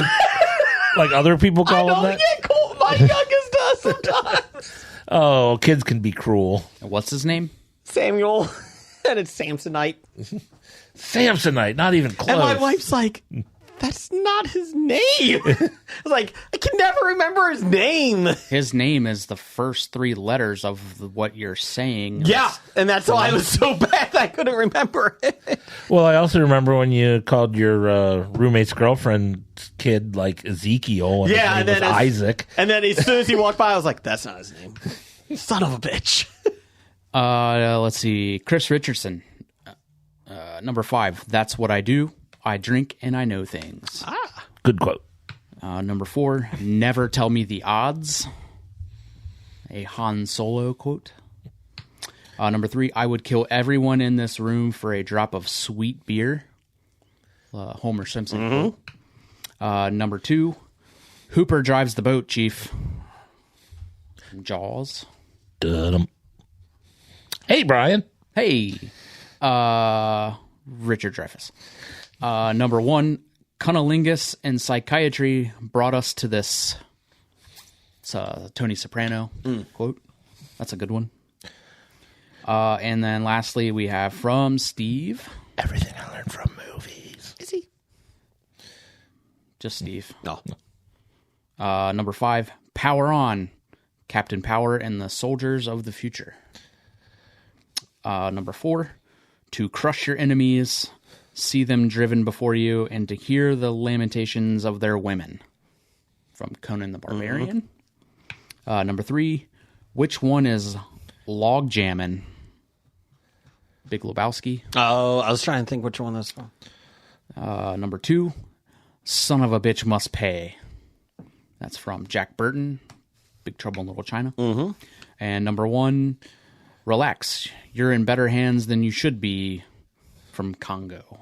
Like other people call him that? Yeah, cool. My youngest does sometimes. Oh, kids can be cruel. What's his name? Samuel. And it's Samsonite. Samsonite, not even close. And my wife's like, that's not his name. I was like, I can never remember his name. His name is the first 3 letters of what you're saying. Yeah, and that's why I was so bad I couldn't remember it. Well, I also remember when you called your roommate's girlfriend's kid like Ezekiel, and Yeah, his name was Isaac. And then as soon as he walked by, I was like, that's not his name. Son of a bitch. Let's see. Chris Richardson. Number 5. That's what I do. I drink and I know things. Good quote. Number 4. Never tell me the odds. A Han Solo quote. Number 3. I would kill everyone in this room for a drop of sweet beer. Homer Simpson quote. Number 2. Hooper drives the boat, Chief. Jaws. Dum. Hey, Brian. Hey. Richard Dreyfuss. Number 1, cunnilingus and psychiatry brought us to this. It's a Tony Soprano quote. That's a good one. And then lastly, we have from Steve. Everything I learned from movies. Is he? Just Steve. No. Number 5, Power On. Captain Power and the Soldiers of the Future. Number 4, to crush your enemies, see them driven before you, and to hear the lamentations of their women. From Conan the Barbarian. Number 3, which one is log jamming? Big Lebowski. Oh, I was trying to think which one that's from. Number 2, son of a bitch must pay. That's from Jack Burton. Big Trouble in Little China. And number 1, relax. You're in better hands than you should be. From Congo.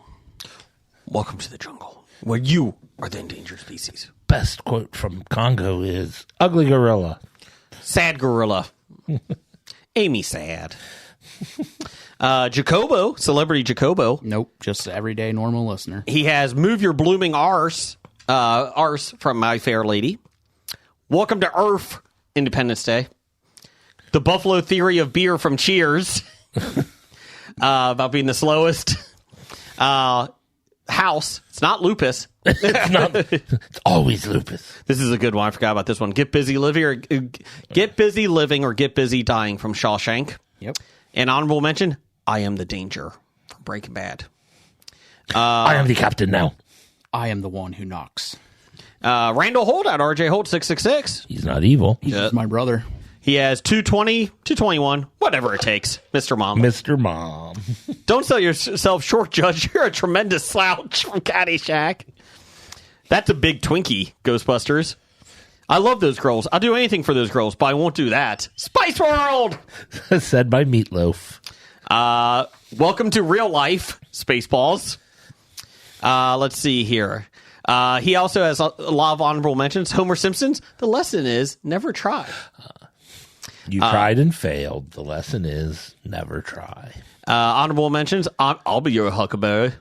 Welcome to the jungle, where you are the endangered species. Best quote from Congo is ugly gorilla. Sad gorilla. Amy sad. Jacobo, celebrity Jacobo. Nope, just everyday normal listener. He has Move Your Blooming Arse from My Fair Lady. Welcome to Earth, Independence Day. The Buffalo Theory of Beer from Cheers. About being the slowest. House. It's not lupus. It's always lupus. This is a good one. I forgot about this one. Get busy living or get busy dying from Shawshank. Yep. And honorable mention, I Am the Danger from Breaking Bad. I am the captain now. I am the one who knocks. Randall Holt at RJ Holt 666. He's not evil. He's just my brother. He has 220, 221, whatever it takes, Mr. Mom. Mr. Mom. Don't sell yourself short, Judge. You're a tremendous slouch from Caddyshack. That's a big Twinkie, Ghostbusters. I love those girls. I'll do anything for those girls, but I won't do that. Spice World! Said by Meatloaf. Welcome to real life, Spaceballs. Let's see here. He also has a lot of honorable mentions. Homer Simpson's. The lesson is never try. You tried and failed. The lesson is never try. Honorable mentions. I'll be your Huckleberry.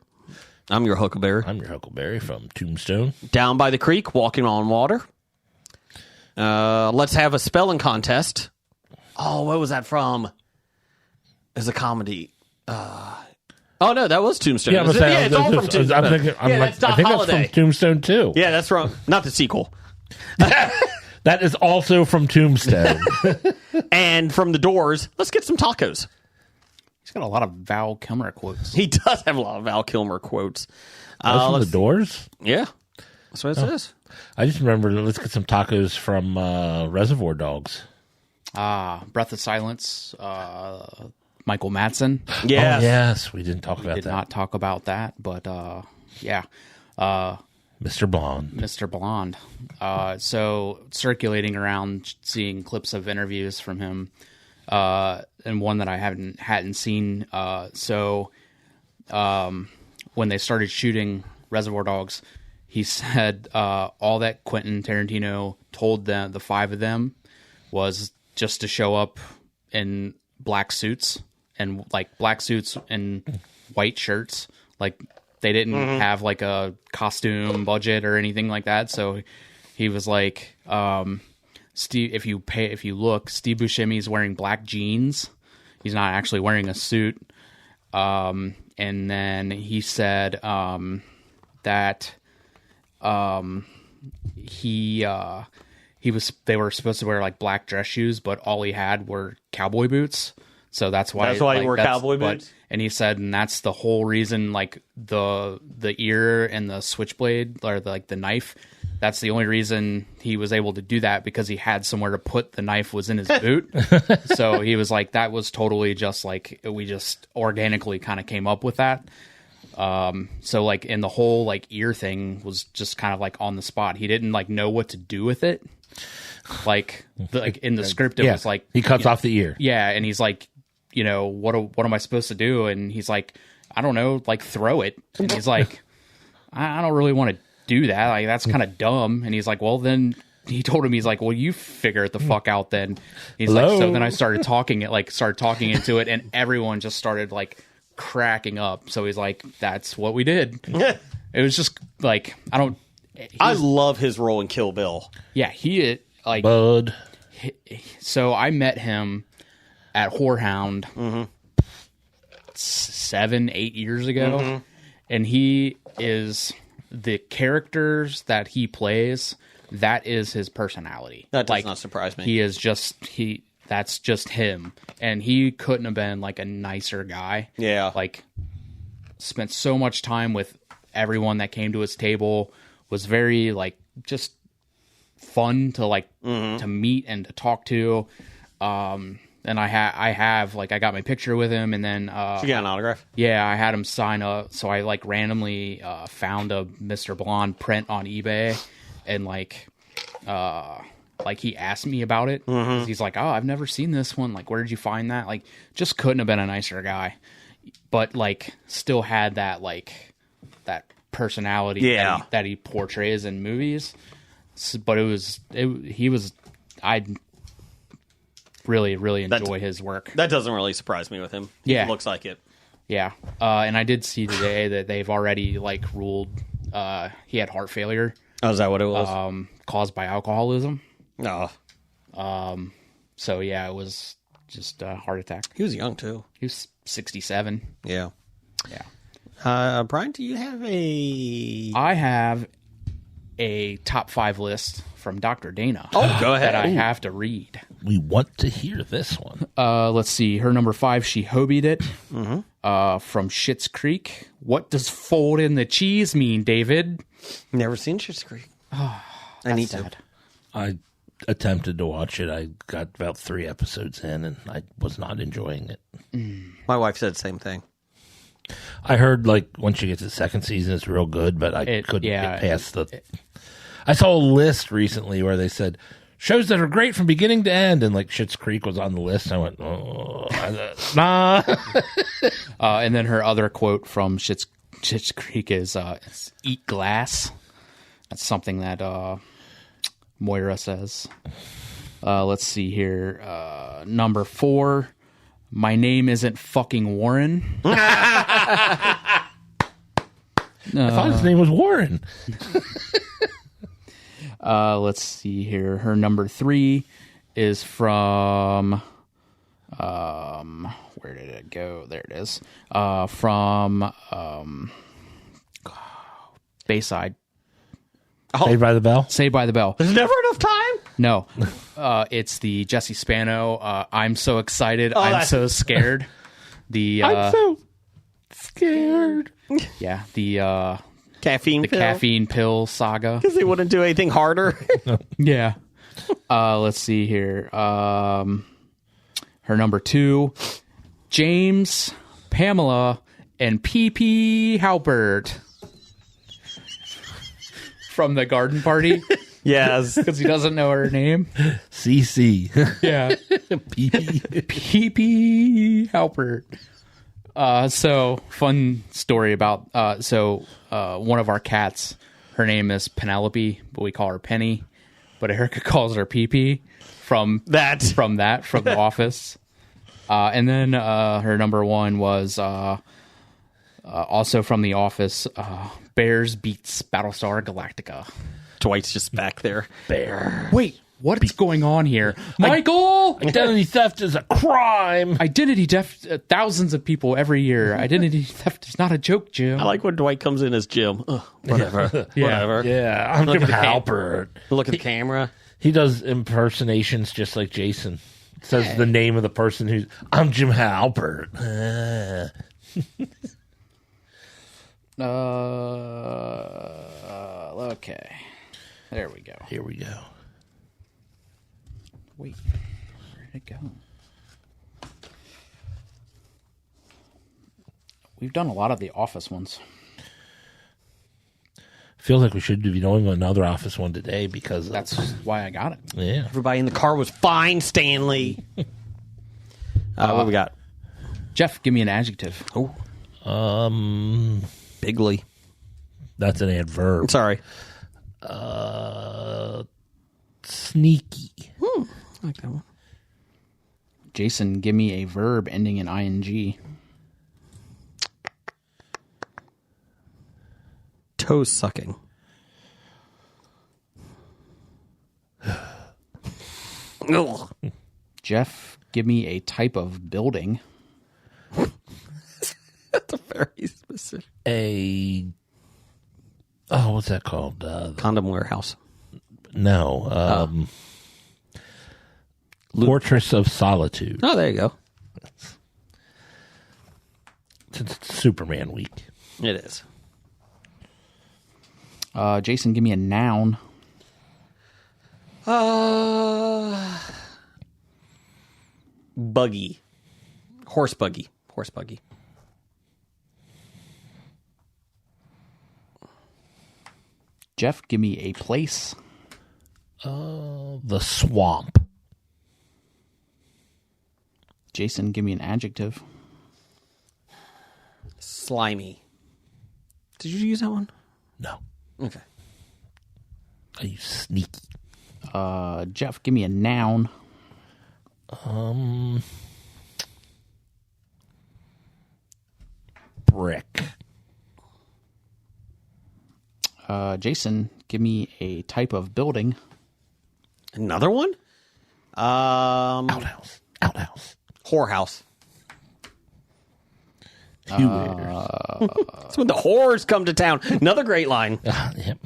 I'm your Huckleberry. I'm your Huckleberry from Tombstone. Down by the creek, walking on water. Let's have a spelling contest. Oh, what was that from? It's a comedy. Oh no, that was Tombstone. Yeah, it's all from Tombstone. I think that's from Tombstone too. Yeah, that's from not the sequel. That is also from Tombstone. And from The Doors, let's get some tacos. He's got a lot of Val Kilmer quotes. He does have a lot of Val Kilmer quotes. That's from The Doors? Yeah, that's what it says. I just remember, let's get some tacos from Reservoir Dogs. Breath of Silence. Michael Madsen. Yes. Oh, yes, we didn't talk about Did that. not talk about that, but yeah. Mr. Blonde. Mr. Blonde. So circulating around, seeing clips of interviews from him, and one that I hadn't seen. When they started shooting Reservoir Dogs, he said all that Quentin Tarantino told them, the five of them, was just to show up in black suits and white shirts, like. They didn't have like a costume budget or anything like that. So he was like, Steve, if you look, Steve Buscemi's wearing black jeans. He's not actually wearing a suit. And then he said that they were supposed to wear like black dress shoes, but all he had were cowboy boots. So that's why he wore cowboy boots. And he said, and that's the whole reason, like the ear and the switchblade or the knife. That's the only reason he was able to do that, because he had somewhere to put the knife was in his boot. So he was like, that was totally just like, we just organically kind of came up with that. So like, in the whole like ear thing was just kind of like on the spot. He didn't like know what to do with it. Like in the script, it was like he cuts off the ear. Yeah, and he's like, what am I supposed to do? And he's like, I don't know, like throw it. And he's like, I don't really want to do that. Like, that's kind of dumb. And he's like, well, then he told him, he's like, well, you figure it the fuck out then. He's like, so then I started talking into it, and everyone just started like cracking up. So he's like, that's what we did. It was just like, I love his role in Kill Bill. Yeah, Bud. So I met him at Whorehound 7-8 years ago, and he is the characters that he plays. That is his personality. That does not surprise me. He is that's just him, and he couldn't have been like a nicer guy. Yeah, like spent so much time with everyone that came to his table. Was very like just fun to like to meet and to talk to. And I have I got my picture with him, and then did you get an autograph? Yeah, I had him sign up. So I like randomly found a Mr. Blonde print on eBay, and like he asked me about it. He's like, oh, I've never seen this one. Like, where did you find that? Like, just couldn't have been a nicer guy, but like still had that like that personality that he portrays in movies. But I really, really enjoy his work. That doesn't really surprise me with him. Yeah. It looks like it. Yeah. And I did see today that they've already like ruled he had heart failure. Oh, is that what it was? Caused by alcoholism. No. So yeah, it was just a heart attack. He was young too. He was 67. Yeah. Yeah. Brian, do you have I have a top 5 list from Dr. Dana. Oh, go ahead. That I have to read. We want to hear this one. Let's see. Her number 5, she hobied it. From Schitt's Creek. What does fold in the cheese mean, David? Never seen Schitt's Creek. I need to. I attempted to watch it. I got about 3 episodes in, and I was not enjoying it. My wife said the same thing. I heard like once you get to the second season, it's real good, but I couldn't get past I saw a list recently where they said shows that are great from beginning to end, and like Schitt's Creek was on the list. I went, nah. And then her other quote from Schitt's Creek is "Eat glass." That's something that Moira says. Let's see here. Number 4. My name isn't fucking Warren. I thought his name was Warren. Let's see here. Her number 3 is from where did it go? There it is. From Bayside. Saved by the Bell? Saved by the Bell. There's never enough time? No. It's the Jesse Spano, I'm so excited, I'm so scared. I'm so scared. Yeah, the caffeine pill saga. Because they wouldn't do anything harder. Yeah. Let's see here. Her number 2, James, Pamela, and P.P. Halpert from the garden party Yes. because he doesn't know her name. CC. Yeah. PP. P.P. Halpert. So, fun story about, one of our cats, her name is Penelope, but we call her Penny. But Erica calls her P.P. from The Office. And then her number one was also from The Office, Bears beats Battlestar Galactica. Dwight's just back there. Bear. Wait, what's going on here? Michael! Identity theft is a crime. Identity theft, thousands of people every year. Identity theft is not a joke, Jim. I like when Dwight comes in as Jim. Ugh, whatever. Whatever. Yeah, I'm Jim at the Halpert. Look at the camera. He does impersonations just like Jason. Says the name of the person who's... I'm Jim Halpert. Okay. There we go. Here we go. Wait, where did it go? We've done a lot of the Office ones. Feels like we should be doing another Office one today because... That's why I got it. Yeah. Everybody in the car was fine, Stanley. What do we got? Jeff, give me an adjective. Oh. Bigly. That's an adverb. Sorry. Sneaky. I like that one. Jason, give me a verb ending in ing. Toe sucking. Ugh. Jeff, give me a type of building. That's a very specific. What's that called? Condom warehouse. No. Fortress of Solitude. Oh, there you go. Since it's Superman week. It is. Jason, give me a noun. Buggy. Horse buggy. Horse buggy. Jeff, give me a place. The Swamp. Jason, give me an adjective. Slimy. Did you use that one? No. Okay. Are you sneaky? Jeff, give me a noun. Brick. Jason, give me a type of building. Another one? Outhouse. Outhouse. Whorehouse. That's That's when the whores come to town. Another great line. Yep.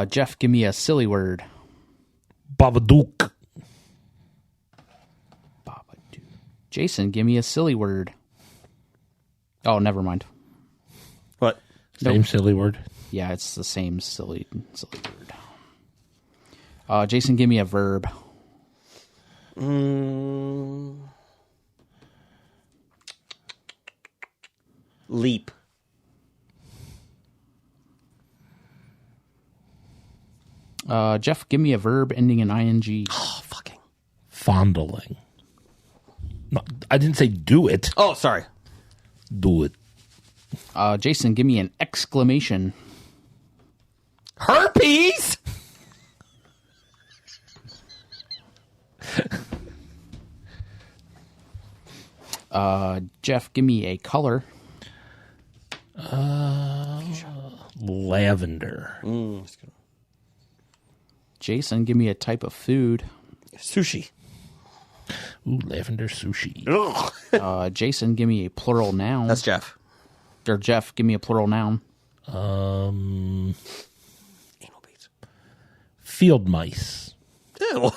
Jeff, give me a silly word. Babadook. Babadook. Jason, give me a silly word. Oh, never mind. What? Same silly word. Yeah, it's the same silly word. Jason, give me a verb. Leap. Jeff, give me a verb ending in ing. Oh, fucking. Fondling. No, I didn't say do it. Oh, sorry. Do it. Jason, give me an exclamation. Herpes? Jeff, give me a color. Lavender. Jason, give me a type of food. Sushi. Ooh, lavender sushi. Ugh. Jason, give me a plural noun. That's Jeff. Or Jeff, give me a plural noun. Anal beads. Field mice. Ew.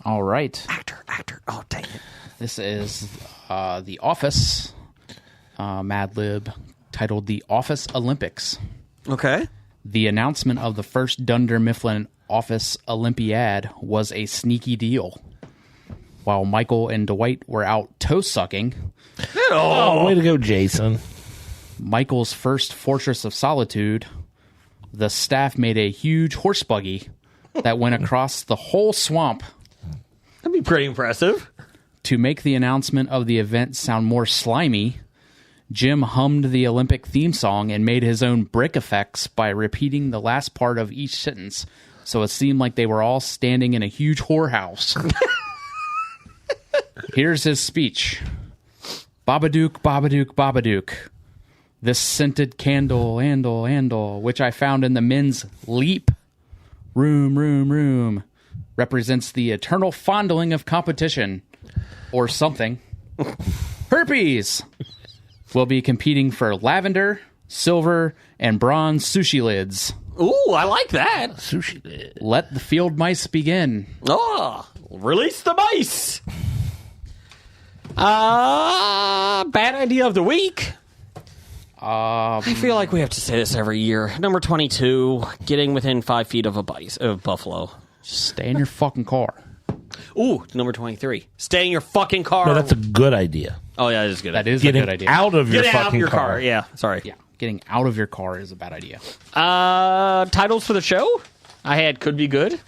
All right. Actor. Oh, dang it. This is The Office, Mad Lib, titled The Office Olympics. Okay. The announcement of the first Dunder Mifflin Office Olympiad was a sneaky deal. while Michael and Dwight were out toe sucking. Oh, way to go, Jason. Michael's first fortress of solitude, the staff made a huge horse buggy that went across the whole swamp. That'd be pretty impressive. To make the announcement of the event sound more slimy, Jim hummed the Olympic theme song and made his own brick effects by repeating the last part of each sentence, so it seemed like they were all standing in a huge whorehouse. Here's his speech. Babadook, Babadook, Babadook. This scented candle, which I found in the men's leap room, represents the eternal fondling of competition. Or something. Herpes will be competing for lavender, silver, and bronze sushi lids. Ooh, I like that. Sushi lid. Let the field mice begin. Oh, release the mice. Bad idea of the week. I feel like we have to say this every year. Number 22, getting within 5 feet of a buffalo. Just stay in your fucking car. Ooh, number 23, stay in your fucking car. No, that's a good idea. Oh, yeah, that is good. That is Getting a good idea. out of your Get fucking out of your car. car. Yeah, sorry. Yeah, getting out of your car is a bad idea. Titles for the show? I had Could Be Good.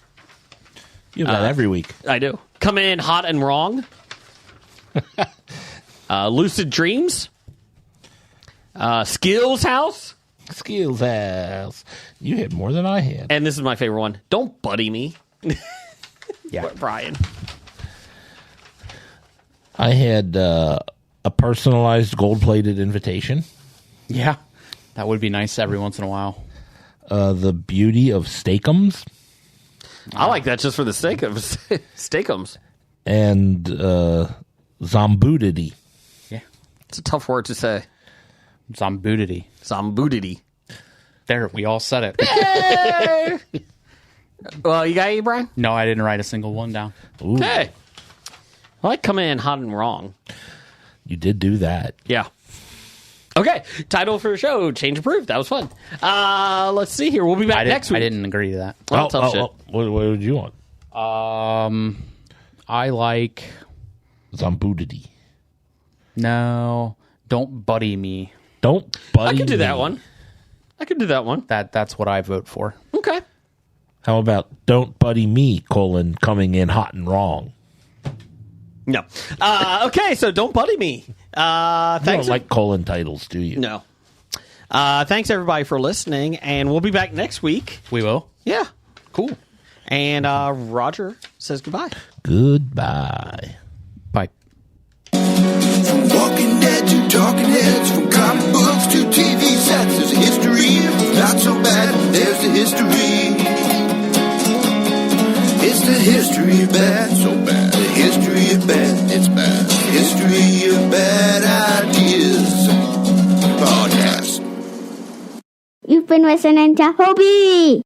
You have that every week. I do. Come in hot and wrong. Lucid Dreams. Skills House. Skills House. You had more than I had. And this is my favorite one. Don't buddy me. Yeah. Brian. I had a personalized gold-plated invitation. Yeah, that would be nice every once in a while. The beauty of Steakums. I like that just for the Steakums. And Zombudity. Yeah. It's a tough word to say. Zombudity. Zombudity. There, we all said it. Well, you got any, Brian? No, I didn't write a single one down. Ooh, Okay. I like coming in hot and wrong. you did do that. Yeah. Okay. Title for the show, Change Approved. That was fun. Let's see here. We'll be back next week. I didn't agree to that. Well, tough shit. What would you want? I like... Zombudity. No, don't buddy me. Don't buddy I could do me. that one. I could do that one. That's what I vote for. Okay. How about don't buddy me, coming in hot and wrong? No. Okay, so don't buddy me. You Thanks. don't like colon titles, do you? No. Thanks, everybody, for listening, and we'll be back next week. We will. Yeah. Cool. And Roger says goodbye. Goodbye. Bye. From Walking Dead to Talking Heads, from comic books to TV sets, there's a history. Not so bad, there's the history. It's the history of bad, so bad. The history of bad, it's bad. History of bad ideas. Podcast. You've been listening to Hobie.